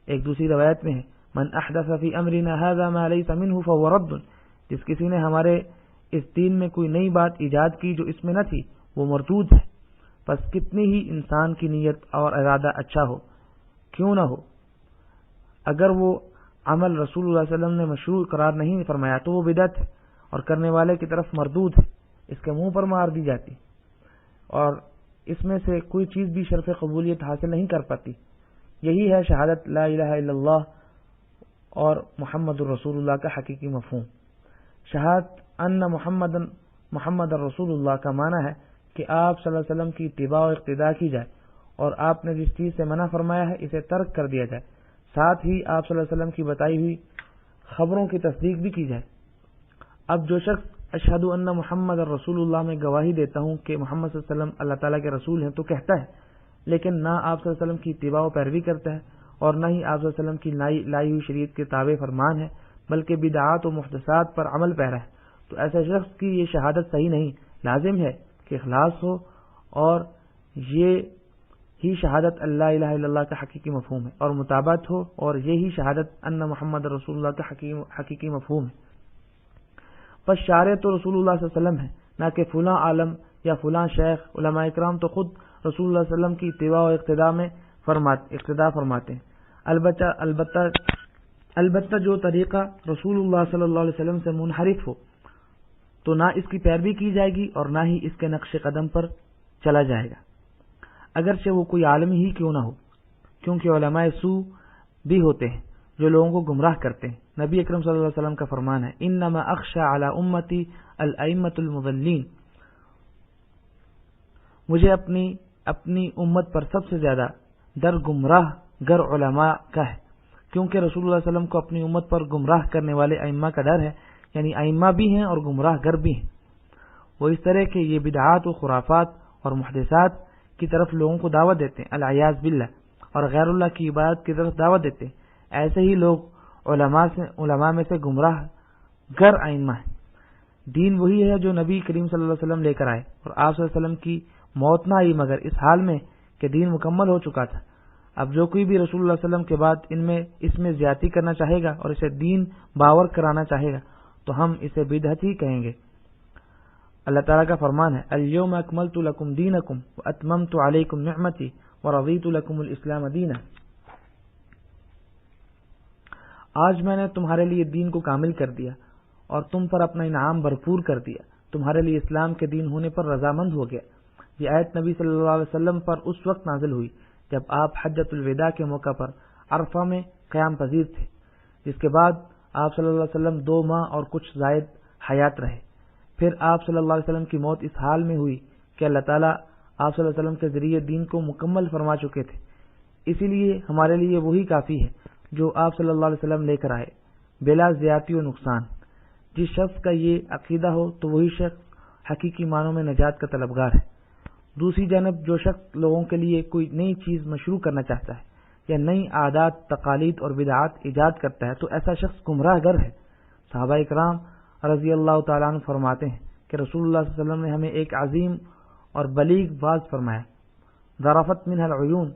ایک دوسری روایت میں ہے من احدث فی امرنا هذا ما لیس منه فهو رد، جس کسی نے ہمارے اس دین میں کوئی نئی بات ایجاد کی جو اس میں نہ تھی وہ مردود ہے۔ پس کتنی ہی انسان کی نیت اور ارادہ اچھا ہو کیوں نہ ہو، اگر وہ عمل رسول اللہ صلی اللہ علیہ وسلم نے مشروع قرار نہیں فرمایا تو وہ بدعت ہے اور کرنے والے کی طرف مردود ہے، اس کے منہ پر مار دی جاتی، اور اس میں سے کوئی چیز بھی شرف قبولیت حاصل نہیں کر پاتی۔ یہی ہے شہادت لا الہ الا اللہ اور محمد الرسول اللہ کا حقیقی مفہوم۔ شہادت ان محمد رسول اللہ کا معنی ہے کہ آپ صلی اللہ علیہ وسلم کی اتباع و اقتداء کی جائے اور آپ نے جس چیز سے منع فرمایا ہے اسے ترک کر دیا جائے، ساتھ ہی آپ صلی اللہ علیہ وسلم کی بتائی ہوئی خبروں کی تصدیق بھی کی جائے۔ اب جو شخص اشہد ان محمد رسول اللہ میں گواہی دیتا ہوں کہ محمد صلی اللہ علیہ وسلم اللہ تعالیٰ کے رسول ہیں تو کہتا ہے، لیکن نہ آپ صلی اللہ علیہ وسلم کی اتباع و پیروی کرتا ہے اور نہ ہی آپ صلی اللہ علیہ وسلم کی لائی ہوئی شریعت کے تابع فرمان ہے، بلکہ بدعات و محدثات پر عمل پیرا ہے، تو ایسے شخص کی یہ شہادت صحیح نہیں۔ لازم ہے کہ اخلاص ہو، اور یہ ہی شہادت اللہ الہ الا اللہ کا حقیقی مفہوم ہے، اور مطابقت ہو، اور یہی شہادت ان محمد رسول اللہ کا حقیقی مفہوم ہے۔ پس شارع تو رسول اللہ صلی اللہ علیہ وسلم ہے، نہ کہ فلاں عالم یا فلاں شیخ۔ علماء اکرام تو خود رسول اللہ صلی اللہ علیہ وسلم کی اتباع و اقتداء فرماتے ہیں۔ البتہ جو طریقہ رسول اللہ صلی اللہ علیہ وسلم سے منحرف ہو تو نہ اس کی پیروی کی جائے گی اور نہ ہی اس کے نقش قدم پر چلا جائے گا، اگرچہ وہ کوئی عالم ہی کیوں نہ ہو، کیونکہ علماء سوء بھی ہوتے ہیں جو لوگوں کو گمراہ کرتے ہیں۔ نبی اکرم صلی اللہ علیہ وسلم کا فرمان ہے انما اخشى علی امتی الائمۃ المضلین، مجھے اپنی امت پر سب سے زیادہ در گمراہ گر علماء کا ہے، کیونکہ رسول اللہ صلی اللہ علیہ وسلم کو اپنی امت پر گمراہ کرنے والے ائمہ کا ڈر ہے، یعنی ائمہ بھی ہیں اور گمراہ گر بھی ہیں۔ وہ اس طرح کے یہ بدعات و خرافات اور محدثات کی طرف لوگوں کو دعوت دیتے ہیں العیاذ باللہ، اور غیر اللہ کی عبادت کی طرف دعوت دیتے ہیں۔ ایسے ہی لوگ علماء میں سے گمراہ گر ائمہ ہیں۔ دین وہی ہے جو نبی کریم صلی اللہ علیہ وسلم لے کر آئے، اور آپ صلی اللہ علیہ وسلم کی موت نہ آئی مگر اس حال میں کہ دین مکمل ہو چکا تھا۔ اب جو کوئی بھی رسول اللہ صلی اللہ علیہ وسلم کے بعد اس میں زیادتی کرنا چاہے گا اور اسے دین باور کرانا چاہے گا تو ہم اسے بدعت ہی کہیں گے۔ اللہ تعالیٰ کا فرمان ہے الیوم اکملت لکم دینکم واتممت علیکم نعمتی ورضیت لکم الاسلام دینا، آج میں نے تمہارے لیے دین کو کامل کر دیا اور تم پر اپنا انعام بھرپور کر دیا، تمہارے لیے اسلام کے دین ہونے پر رضامند ہو گیا۔ یہ آیت نبی صلی اللہ علیہ وسلم پر اس وقت نازل ہوئی جب آپ حجۃ الوداع کے موقع پر عرفہ میں قیام پذیر تھے، جس کے بعد آپ صلی اللہ علیہ وسلم 2 ماہ اور کچھ زائد حیات رہے۔ پھر آپ صلی اللہ علیہ وسلم کی موت اس حال میں ہوئی کہ اللہ تعالیٰ آپ صلی اللہ علیہ وسلم کے ذریعے دین کو مکمل فرما چکے تھے، اسی لیے ہمارے لیے وہی کافی ہے جو آپ صلی اللہ علیہ وسلم لے کر آئے بلا زیادتی و نقصان۔ جس شخص کا یہ عقیدہ ہو تو وہی شخص حقیقی معنوں میں نجات کا طلبگار ہے۔ دوسری جانب جو شخص لوگوں کے لیے کوئی نئی چیز مشروع کرنا چاہتا ہے یا نئی عادات، تقالید اور بدعات ایجاد کرتا ہے تو ایسا شخص گمراہ گر ہے۔ صحابہ اکرام رضی اللہ تعالیٰ عنہ فرماتے ہیں کہ رسول اللہ صلی اللہ علیہ وسلم نے ہمیں ایک عظیم اور بلیغ واعظ فرمایا، ذرفت منها العیون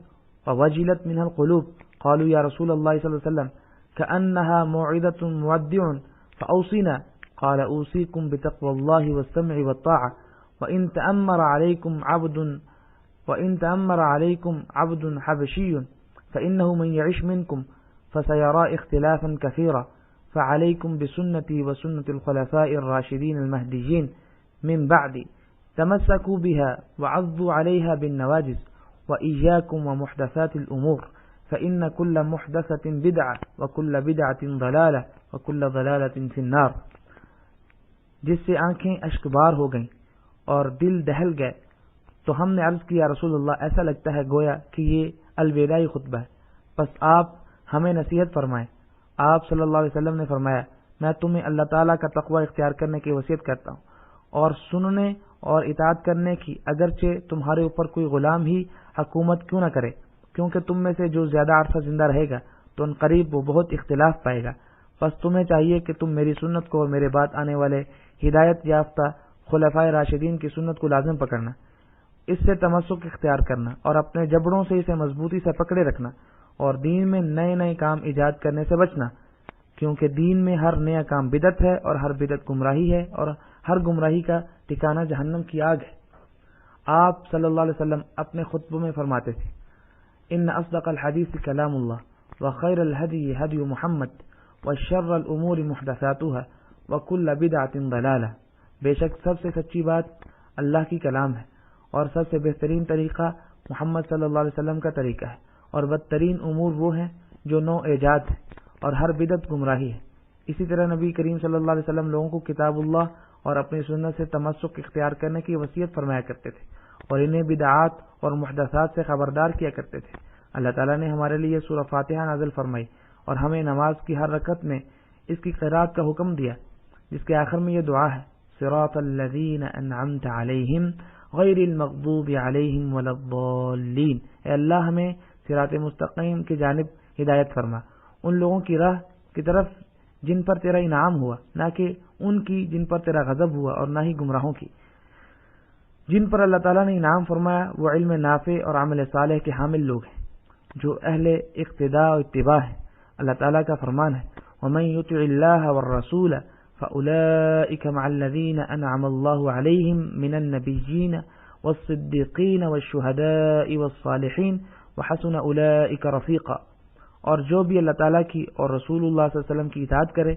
ووجلت منها القلوب قالوا یا رسول اللہ صلی اللہ علیہ وسلم كأنها موعظة مودع فأوصنا قال أوصيكم بتقوى الله والسمع والطاعة وإن تأمر عليكم عبد حبشي فإنه من يعش منكم فسيرى اختلافا كثيرا فعليكم بسنتي وسنة الخلفاء الراشدين المهديين من بعدي تمسكوا بها وعضوا عليها بالنواجذ وإياكم ومحدثات الأمور فإن كل محدثة بدعة وكل بدعة ضلالة وكل ضلالة في النار۔ جس سے آنکھیں اشکبار ہو گئیں اور دل دہل گئے تو ہم نے عرض کیا رسول اللہ ایسا لگتا ہے گویا کہ یہ الوداعی خطبہ ہے، پس آپ ہمیں نصیحت فرمائیں۔ آپ صلی اللہ علیہ وسلم نے فرمایا میں تمہیں اللہ تعالیٰ کا تقوی اختیار کرنے کی وصیت کرتا ہوں اور سننے اور اطاعت کرنے کی، اگرچہ تمہارے اوپر کوئی غلام ہی حکومت کیوں نہ کرے، کیونکہ تم میں سے جو زیادہ عرصہ زندہ رہے گا تو ان قریب وہ بہت اختلاف پائے گا۔ بس تمہیں چاہیے کہ تم میری سنت کو اور میرے بعد آنے والے ہدایت یافتہ خلفائے راشدین کی سنت کو لازم پکڑنا، اس سے تمسک اختیار کرنا اور اپنے جبڑوں سے اسے مضبوطی سے پکڑے رکھنا اور دین میں نئے نئے کام ایجاد کرنے سے بچنا، کیونکہ دین میں ہر نیا کام بدعت ہے اور ہر بدعت گمراہی ہے اور ہر گمراہی کا ٹھکانہ جہنم کی آگ ہے۔ آپ صلی اللہ علیہ وسلم اپنے خطبوں میں فرماتے تھے ان اصدق الحدیث کلام اللہ وخیر الہدی ہدی محمد وشر الامور محدثاتها وکل بدعۃ ضلالہ، بے شک سب سے سچی بات اللہ کی کلام ہے اور سب سے بہترین طریقہ محمد صلی اللہ علیہ وسلم کا طریقہ ہے اور بدترین امور وہ ہیں جو نو ایجاد ہے اور ہر بدعت گمراہی ہے۔ اسی طرح نبی کریم صلی اللہ علیہ وسلم لوگوں کو کتاب اللہ اور اپنی سنت سے تمسک اختیار کرنے کی وصیت فرمایا کرتے تھے اور انہیں بدعات اور محدثات سے خبردار کیا کرتے تھے۔ اللہ تعالیٰ نے ہمارے لیے سورہ فاتحہ نازل فرمائی اور ہمیں نماز کی ہر رکعت میں اس کی قرات کا حکم دیا، جس کے آخر میں یہ دعا ہے صراط الذین انعمت علیہم غیر المغضوب علیہم ولا الضالین، اے اللہ ہمیں صراط مستقیم کی جانب ہدایت فرما، ان لوگوں کی راہ کی طرف جن پر تیرا انعام ہوا، نہ کہ ان کی جن پر تیرا غضب ہوا، اور نہ ہی گمراہوں کی۔ جن پر اللہ تعالیٰ نے انعام فرمایا وہ علم نافع اور عمل صالح کے حامل لوگ ہیں جو اہل اقتداء و اتباع ہیں۔ اللہ تعالیٰ کا فرمان ہے وَمَن يُطِعِ اللَّهَ وَالرَّسُولَ فَأُولَئِكَ مَعَ الَّذِينَ أَنْعَمَ اللَّهُ عَلَيْهِم مِّنَ النَّبِيِّينَ وَالصِّدِّيقِينَ وَالشُّهَدَاءِ وَالصَّالِحِينَ وَحَسُنَ أُولَئِكَ رَفِيقًا، اور جو بھی اللہ تعالیٰ کی اور رسول اللہ صلی اللہ علیہ وسلم کی اطاعت کرے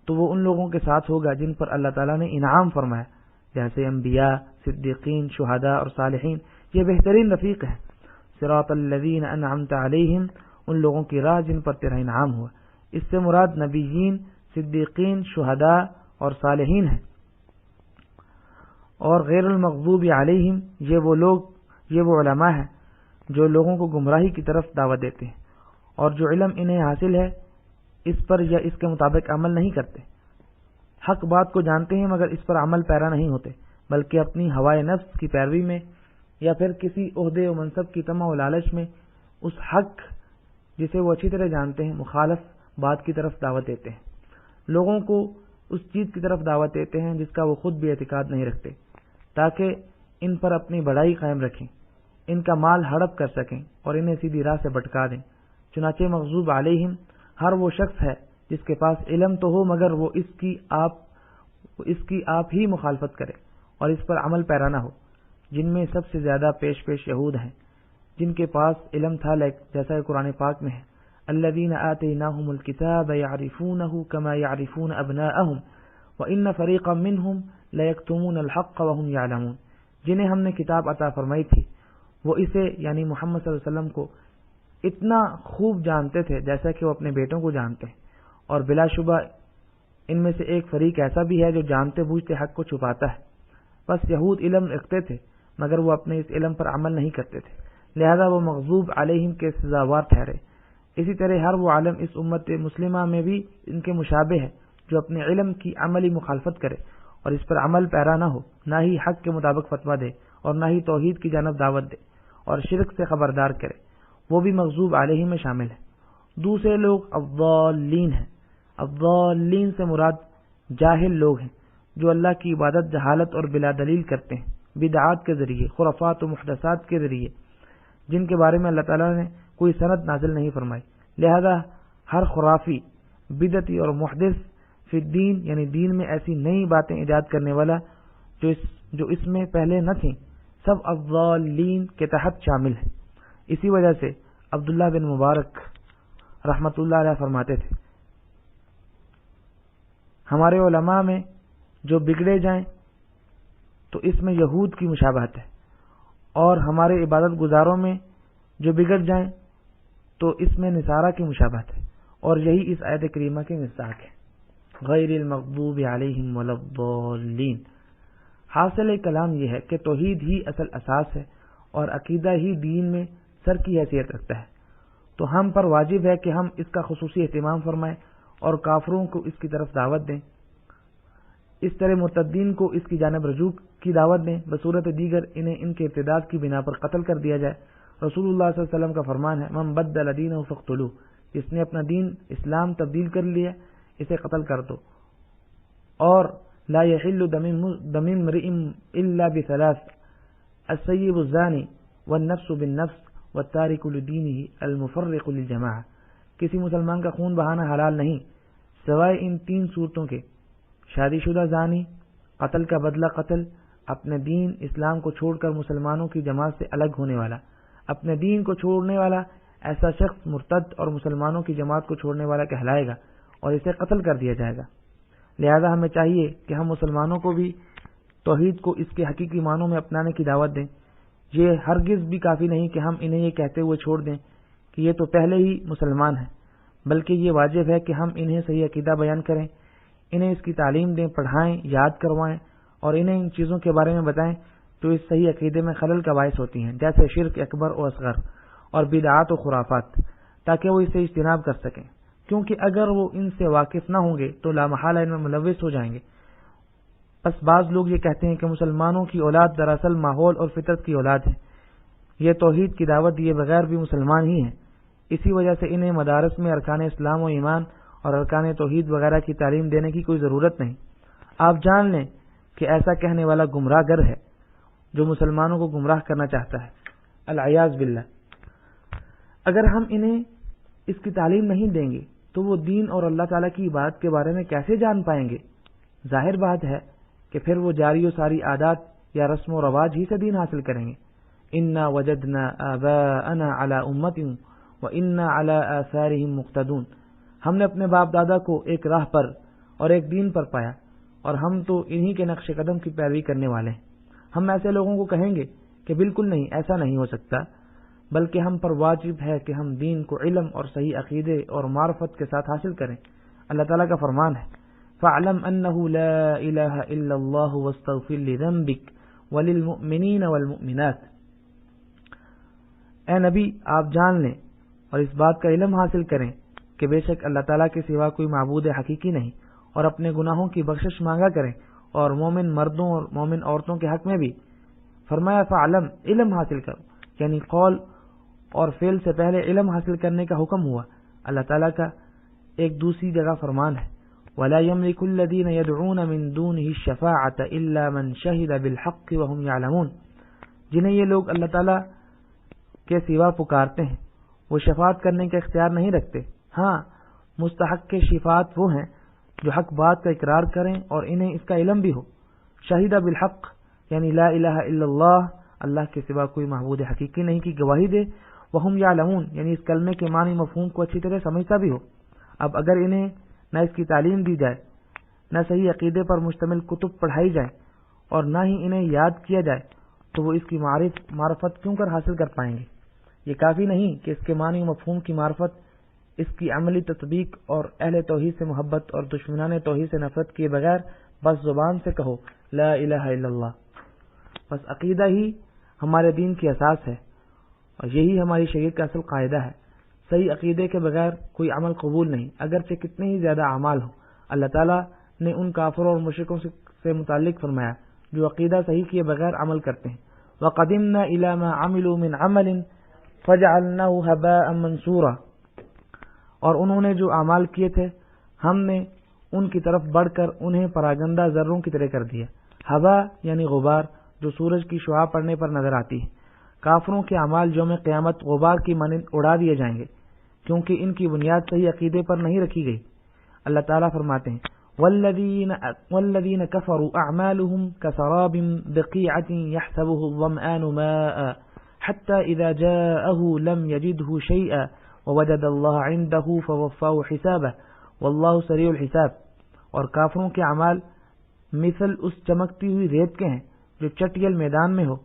تو وہ ان لوگوں کے ساتھ ہوگا جن پر اللہ تعالیٰ نے انعام فرمایا، جیسے انبیاء، صدیقین، شہداء اور صالحین، یہ بہترین رفیق ہے۔ صراط الذین انعمت علیہم، ان لوگوں کی راہ جن پر تیرا انعام ہوا، اس سے مراد نبیین، صدیقین، شہداء اور صالحین ہیں۔ اور غیر المغضوب علیہم، یہ وہ علماء ہیں جو لوگوں کو گمراہی کی طرف دعوت دیتے ہیں اور جو علم انہیں حاصل ہے اس پر یا اس کے مطابق عمل نہیں کرتے، حق بات کو جانتے ہیں مگر اس پر عمل پیرا نہیں ہوتے، بلکہ اپنی ہوائے نفس کی پیروی میں یا پھر کسی عہدے و منصب کی طمع و لالچ میں اس حق جسے وہ اچھی طرح جانتے ہیں مخالف بات کی طرف دعوت دیتے ہیں۔ لوگوں کو اس چیز کی طرف دعوت دیتے ہیں جس کا وہ خود بھی اعتقاد نہیں رکھتے، تاکہ ان پر اپنی بڑائی قائم رکھیں، ان کا مال ہڑپ کر سکیں اور انہیں سیدھی راہ سے بھٹکا دیں۔ چنانچہ مغضوب علیہم ہر وہ شخص ہے جس کے پاس علم تو ہو مگر وہ اس کی آپ ہی مخالفت کرے اور اس پر عمل پیرا نہ ہو، جن میں سب سے زیادہ پیش یہود ہیں جن کے پاس علم تھا جیسا کہ قرآن پاک میں ہے الذین آتیناہم الکتاب یعرفونہ کما یعرفون ابناءہم وان فریقا منہم لیکتمون الحق وہم یعلمون، جنہیں ہم نے کتاب عطا فرمائی تھی وہ اسے یعنی محمد صلی اللہ علیہ وسلم کو اتنا خوب جانتے تھے جیسا کہ وہ اپنے بیٹوں کو جانتے ہیں، اور بلا شبہ ان میں سے ایک فریق ایسا بھی ہے جو جانتے بوجھتے حق کو چھپاتا ہے۔ بس یہود علم رکھتے تھے مگر وہ اپنے اس علم پر عمل نہیں کرتے تھے، لہذا وہ مغضوب علیہم کے سزاوار ٹھہرے۔ اسی طرح ہر وہ عالم اس امت مسلمہ میں بھی ان کے مشابہ ہے جو اپنے علم کی عملی مخالفت کرے اور اس پر عمل پیرا نہ ہو، نہ ہی حق کے مطابق فتویٰ دے اور نہ ہی توحید کی جانب دعوت دے اور شرک سے خبردار کرے۔ وہ بھی مغضوب علیہم میں شامل ہے۔ دوسرے لوگ الضالین ہیں۔ الضالین سے مراد جاہل لوگ ہیں جو اللہ کی عبادت جہالت اور بلا دلیل کرتے ہیں، بدعات کے ذریعے، خرافات و محدثات کے ذریعے، جن کے بارے میں اللہ تعالیٰ نے کوئی سند نازل نہیں فرمائی۔ لہذا ہر خرافی، بدعتی اور محدث فی الدین یعنی دین میں ایسی نئی باتیں ایجاد کرنے والا جو اس میں پہلے نہ تھیں، سب الضالین کے تحت شامل ہیں۔ اسی وجہ سے عبداللہ بن مبارک رحمۃ اللہ علیہ فرماتے تھے، ہمارے علماء میں جو بگڑے جائیں تو اس میں یہود کی مشابہت ہے، اور ہمارے عبادت گزاروں میں جو بگڑ جائیں تو اس میں نصارہ کی مشابہت ہے، اور یہی اس آیت کریمہ کے مصداق ہے، غیر المغضوب علیہم ولا الضالین۔ حاصل کلام یہ ہے کہ توحید ہی اصل اساس ہے اور عقیدہ ہی دین میں سر کی حیثیت رکھتا ہے، تو ہم پر واجب ہے کہ ہم اس کا خصوصی اہتمام فرمائیں اور کافروں کو اس کی طرف دعوت دیں، اس طرح مرتدین کو اس کی جانب رجوع کی دعوت دیں، بصورت دیگر انہیں ان کے ارتداد کی بنا پر قتل کر دیا جائے۔ رسول اللہ صلی اللہ علیہ وسلم کا فرمان ہے، من بدل دینہ فاقتلوہ، جس نے اپنا دین اسلام تبدیل کر لیا اسے قتل کر دو۔ اور لا یحل دم امرئ الا بثلاث، السیب الزانی والنفس بالنفس والتارک لدینہ المفرق للجماعہ، کسی مسلمان کا خون بہانا حلال نہیں سوائے ان 3 صورتوں کے، شادی شدہ زانی، قتل کا بدلہ قتل، اپنے دین اسلام کو چھوڑ کر مسلمانوں کی جماعت سے الگ ہونے والا۔ اپنے دین کو چھوڑنے والا ایسا شخص مرتد اور مسلمانوں کی جماعت کو چھوڑنے والا کہلائے گا اور اسے قتل کر دیا جائے گا۔ لہذا ہمیں چاہیے کہ ہم مسلمانوں کو بھی توحید کو اس کے حقیقی معنوں میں اپنانے کی دعوت دیں۔ یہ ہرگز بھی کافی نہیں کہ ہم انہیں یہ کہتے ہوئے چھوڑ دیں کہ یہ تو پہلے ہی مسلمان ہیں، بلکہ یہ واجب ہے کہ ہم انہیں صحیح عقیدہ بیان کریں، انہیں اس کی تعلیم دیں، پڑھائیں، یاد کروائیں اور انہیں ان چیزوں کے بارے میں بتائیں جو اس صحیح عقیدے میں خلل کا باعث ہوتی ہیں، جیسے شرک اکبر و اصغر اور بدعات و خرافات، تاکہ وہ اس سے اجتناب کر سکیں، کیونکہ اگر وہ ان سے واقف نہ ہوں گے تو لامحالہ ان میں ملوث ہو جائیں گے۔ بس بعض لوگ یہ کہتے ہیں کہ مسلمانوں کی اولاد دراصل ماحول اور فطرت کی اولاد ہے، یہ توحید کی دعوت دیے بغیر بھی مسلمان ہی ہیں، اسی وجہ سے انہیں مدارس میں ارکان اسلام و ایمان اور ارکان توحید وغیرہ کی تعلیم دینے کی کوئی ضرورت نہیں۔ آپ جان لیں کہ ایسا کہنے والا گمراہ گر ہے جو مسلمانوں کو گمراہ کرنا چاہتا ہے، العیاذ باللہ۔ اگر ہم انہیں اس کی تعلیم نہیں دیں گے تو وہ دین اور اللہ تعالیٰ کی عبادت کے بارے میں کیسے جان پائیں گے؟ ظاہر بات ہے کہ پھر وہ جاری و ساری عادات یا رسم و رواج ہی سے دین حاصل کریں گے۔ انا وجدنا آباءنا علی امت وانا علی آثارہم مقتدون، ہم نے اپنے باپ دادا کو ایک راہ پر اور ایک دین پر پایا اور ہم تو انہی کے نقش قدم کی پیروی کرنے والے ہیں۔ ہم ایسے لوگوں کو کہیں گے کہ بالکل نہیں، ایسا نہیں ہو سکتا، بلکہ ہم پر واجب ہے کہ ہم دین کو علم اور صحیح عقیدے اور معرفت کے ساتھ حاصل کریں۔ اللہ تعالیٰ کا فرمان ہے، فَاعْلَمْ أَنَّهُ لَا إِلَٰهَ إِلَّا اللَّهُ وَاسْتَغْفِرْ لِذَنبِكَ وَلِلْمُؤْمِنِينَ وَالْمُؤْمِنَاتِ۔ اے نبی، آپ جان لیں اور اس بات کا علم حاصل کریں کہ بے شک اللہ تعالیٰ کے سوا کوئی معبود حقیقی نہیں، اور اپنے گناہوں کی بخشش مانگا کریں، اور مومن مردوں اور مومن عورتوں کے حق میں بھی۔ فرمایا فعلم، علم حاصل کرو، یعنی قول اور فعل سے پہلے علم حاصل کرنے کا حکم ہوا۔ اللہ تعالیٰ کا ایک دوسری جگہ فرمان ہے، وَلَا يَمْلِكُ الَّذِينَ يَدْعُونَ مِن دُونِهِ الشَّفَاعَةَ إِلَّا مَن شَهِدَ بِالْحَقِّ وَهُمْ يَعْلَمُونَ، جنہیں یہ لوگ اللہ تعالیٰ کے سوا پکارتے ہیں وہ شفاعت کرنے کا اختیار نہیں رکھتے، ہاں مستحق کے شفاعت وہ ہیں جو حق بات کا اقرار کریں اور انہیں اس کا علم بھی ہو۔ شہیدہ بالحق یعنی لا الہ الا اللہ، اللہ کے سوا کوئی معبود حقیقی نہیں کی گواہی دے، وہم یعلمون یعنی اس کلمے کے معنی مفہوم کو اچھی طرح سمجھتا بھی ہو۔ اب اگر انہیں نہ اس کی تعلیم دی جائے، نہ صحیح عقیدے پر مشتمل کتب پڑھائی جائیں اور نہ ہی انہیں یاد کیا جائے تو وہ اس کی معرفت کیوں کر حاصل کر پائیں گے؟ یہ کافی نہیں کہ اس کے معنی مفہوم کی معرفت، اس کی عملی تطبیق اور اہل توحید سے محبت اور دشمنان توحید سے نفرت کیے بغیر بس زبان سے کہو لا الہ الا اللہ۔ بس عقیدہ ہی ہمارے دین کی اساس ہے اور یہی ہماری شریعت کا اصل قاعدہ ہے۔ صحیح عقیدے کے بغیر کوئی عمل قبول نہیں، اگرچہ کتنے ہی زیادہ اعمال ہوں۔ اللہ تعالیٰ نے ان کافروں اور مشرکوں سے متعلق فرمایا جو عقیدہ صحیح کیے بغیر عمل کرتے ہیں، وَقَدِمْنَا إِلَى مَا عَمِلُوا مِنْ عَمَلٍ فجعلناه هباء منصورا، اور انہوں نے جو اعمال کیے تھے ہم نے ان کی طرف بڑھ کر انہیں پراگندہ ذروں کی طرح کر دیا۔ ہوا یعنی غبار جو سورج کی شعاع پڑنے پر نظر آتی ہے۔ کافروں کے اعمال یوم قیامت غبار کی مانند اڑا دیے جائیں گے، کیونکہ ان کی بنیاد صحیح عقیدے پر نہیں رکھی گئی۔ اللہ تعالیٰ فرماتے ہیں والذین کفروا اعمالهم کسراب بقیعۃ یحسبه الظمآن ماء حتى اذا جاءه لم يجده شيئا ووجد الله عنده فوفاه حسابه واللہ سریع الحساب۔ اور کافروں کے اعمال مثل اس چمکتی ہوئی ریت کے ہیں جو چٹیل میدان میں ہو،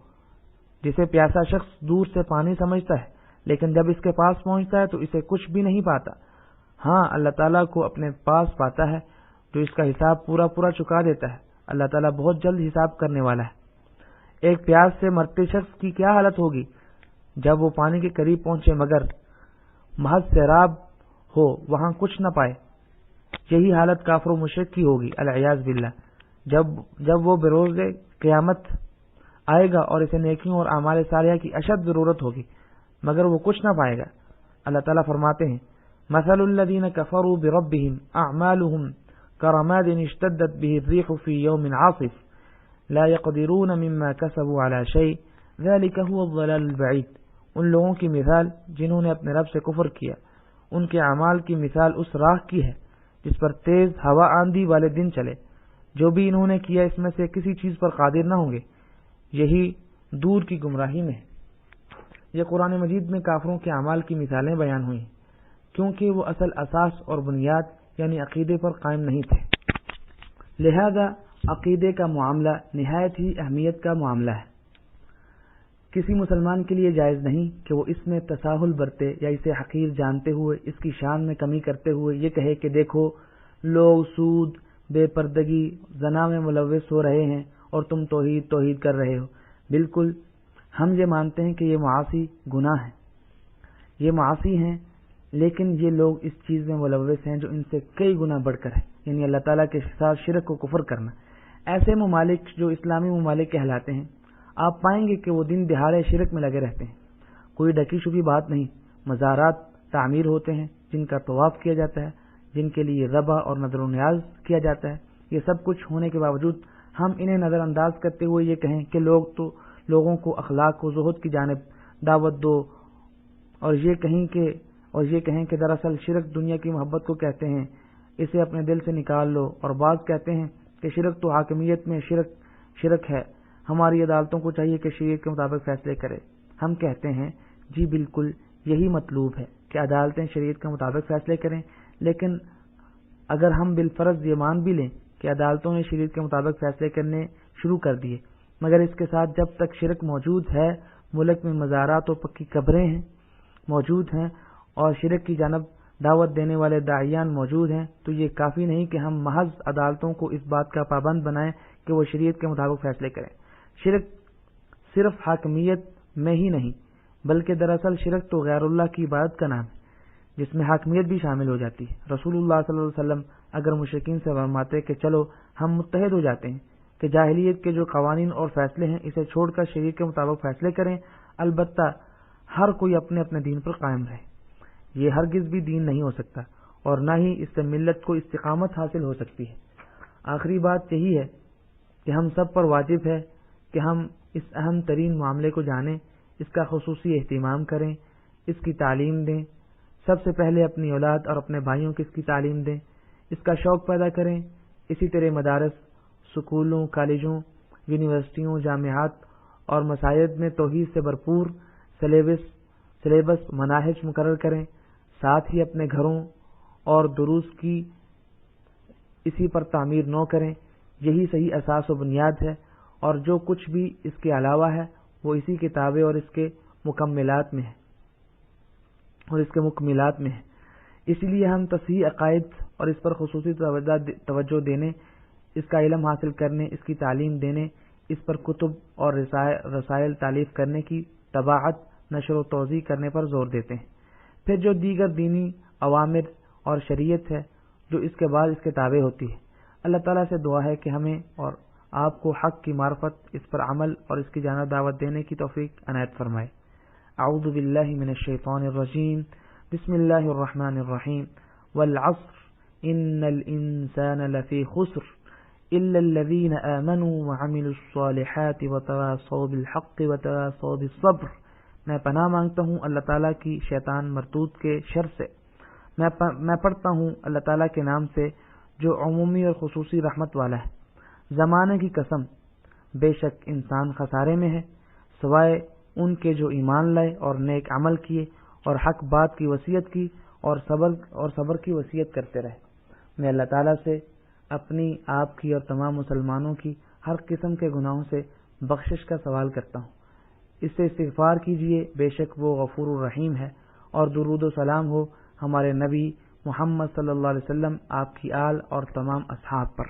جسے پیاسا شخص دور سے پانی سمجھتا ہے، لیکن جب اس کے پاس پہنچتا ہے تو اسے کچھ بھی نہیں پاتا۔ ہاں، اللہ تعالیٰ کو اپنے پاس پاتا ہے جو اس کا حساب پورا چکا دیتا ہے۔ اللہ تعالیٰ بہت جلد حساب کرنے والا ہے۔ ایک پیاس سے مرتے شخص کی کیا حالت ہوگی جب وہ پانی کے قریب پہنچے مگر محض سیراب ہو، وہاں کچھ نہ پائے۔ یہی حالت کافر و مشرک کی ہوگی العیاذ باللہ جب وہ بروز قیامت آئے گا اور اسے نیکیوں اور اعمال صالحہ کی اشد ضرورت ہوگی مگر وہ کچھ نہ پائے گا۔ اللہ تعالیٰ فرماتے ہیں مثل الذین کفروا بربهم اعمالهم کرماد اشتدت به الريح في يوم عاصف لا يقدرون مما كسبوا على شيء ذلك هو الضلال البعید۔ ان لوگوں کی مثال جنہوں نے اپنے رب سے کفر کیا، ان کے اعمال کی مثال اس راکھ کی ہے جس پر تیز ہوا آندھی والے دن چلے۔ جو بھی انہوں نے کیا اس میں سے کسی چیز پر قادر نہ ہوں گے، یہی دور کی گمراہی میں ہے۔ یہ قرآن مجید میں کافروں کے اعمال کی مثالیں بیان ہوئی ہیں کیونکہ وہ اصل اساس اور بنیاد یعنی عقیدے پر قائم نہیں تھے۔ لہذا عقیدے کا معاملہ نہایت ہی اہمیت کا معاملہ ہے۔ کسی مسلمان کے لیے جائز نہیں کہ وہ اس میں تساہل برتے یا اسے حقیر جانتے ہوئے اس کی شان میں کمی کرتے ہوئے یہ کہے کہ دیکھو لوگ سود، بے پردگی، زنا میں ملوث ہو رہے ہیں اور تم توحید کر رہے ہو۔ بالکل، ہم یہ مانتے ہیں کہ یہ معاصی گناہ ہیں، یہ معاصی ہیں، لیکن یہ لوگ اس چیز میں ملوث ہیں جو ان سے کئی گنا بڑھ کر ہے، یعنی اللہ تعالیٰ کے ساتھ شرک کو کفر کرنا۔ ایسے ممالک جو اسلامی ممالک کہلاتے ہیں، آپ پائیں گے کہ وہ دن دہاڑے شرک میں لگے رہتے ہیں۔ کوئی ڈکی چھپی بات نہیں، مزارات تعمیر ہوتے ہیں جن کا طواف کیا جاتا ہے، جن کے لیے ذبح اور نذر و نیاز کیا جاتا ہے۔ یہ سب کچھ ہونے کے باوجود ہم انہیں نظر انداز کرتے ہوئے یہ کہیں کہ لوگوں کو اخلاق و زہد کی جانب دعوت دو، اور یہ کہیں کہ دراصل شرک دنیا کی محبت کو کہتے ہیں، اسے اپنے دل سے نکال لو۔ اور بعض کہتے ہیں کہ شرک تو حاکمیت میں شرک ہے، ہماری عدالتوں کو چاہیے کہ شریعت کے مطابق فیصلے کرے۔ ہم کہتے ہیں جی بالکل یہی مطلوب ہے کہ عدالتیں شریعت کے مطابق فیصلے کریں، لیکن اگر ہم بالفرض یہ مان بھی لیں کہ عدالتوں نے شریعت کے مطابق فیصلے کرنے شروع کر دیے، مگر اس کے ساتھ جب تک شرک موجود ہے، ملک میں مزارات اور پکی قبریں موجود ہیں اور شرک کی جانب دعوت دینے والے داعیان موجود ہیں، تو یہ کافی نہیں کہ ہم محض عدالتوں کو اس بات کا پابند بنائیں کہ وہ شریعت کے مطابق فیصلے کریں۔ شرک صرف حاکمیت میں ہی نہیں بلکہ دراصل شرک تو غیر اللہ کی عبادت کا نام ہے جس میں حاکمیت بھی شامل ہو جاتی ہے۔ رسول اللہ صلی اللہ علیہ وسلم اگر مشرکین سے فرماتے کہ چلو ہم متحد ہو جاتے ہیں کہ جاہلیت کے جو قوانین اور فیصلے ہیں اسے چھوڑ کر شریعت کے مطابق فیصلے کریں، البتہ ہر کوئی اپنے اپنے دین پر قائم رہے، یہ ہرگز بھی دین نہیں ہو سکتا اور نہ ہی اس سے ملت کو استقامت حاصل ہو سکتی ہے۔ آخری بات یہی ہے کہ ہم سب پر واجب ہے کہ ہم اس اہم ترین معاملے کو جانیں، اس کا خصوصی اہتمام کریں، اس کی تعلیم دیں، سب سے پہلے اپنی اولاد اور اپنے بھائیوں کو اس کی تعلیم دیں، اس کا شوق پیدا کریں۔ اسی طرح مدارس، سکولوں، کالجوں، یونیورسٹیوں، جامعات اور مساجد میں توحید سے بھرپور سلیبس مناہج مقرر کریں، ساتھ ہی اپنے گھروں اور دروس کی اسی پر تعمیر نو کریں۔ یہی صحیح اساس و بنیاد ہے، اور جو کچھ بھی اس کے علاوہ ہے وہ اسی کتابیں اور اس کے مکملات میں ہے۔ اسی لیے ہم تصحیح عقائد اور اس پر خصوصی توجہ دینے، اس کا علم حاصل کرنے، اس کی تعلیم دینے، اس پر کتب اور رسائل تالیف کرنے کی طباعت، نشر و توزیع کرنے پر زور دیتے ہیں۔ پھر جو دیگر دینی اوامر اور شریعت ہے جو اس کے بعد اس کے تابع ہوتی ہے، اللہ تعالیٰ سے دعا ہے کہ ہمیں اور آپ کو حق کی معرفت، اس پر عمل اور اس کی جانب دعوت دینے کی توفیق عنایت فرمائے۔ اعوذ باللہ من الشیطان الرجیم بسم اللہ الرحمن الرحیم والعصر ان الانسان لفی خسر الا الذین آمنوا وعملوا الصالحات وتواصوا بالحق وتواصوا بالصبر۔ میں پناہ مانگتا ہوں اللہ تعالیٰ کی شیطان مردود کے شر سے۔ میں پڑھتا ہوں اللہ تعالیٰ کے نام سے جو عمومی اور خصوصی رحمت والا ہے۔ زمانے کی قسم، بے شک انسان خسارے میں ہے سوائے ان کے جو ایمان لائے اور نیک عمل کیے اور حق بات کی وصیت کی اور صبر کی وصیت کرتے رہے۔ میں اللہ تعالیٰ سے اپنی، آپ کی اور تمام مسلمانوں کی ہر قسم کے گناہوں سے بخشش کا سوال کرتا ہوں۔ اس سے استغفار کیجئے، بے شک وہ غفور الرحیم ہے۔ اور درود و سلام ہو ہمارے نبی محمد صلی اللہ علیہ وسلم، آپ کی آل اور تمام اصحاب پر۔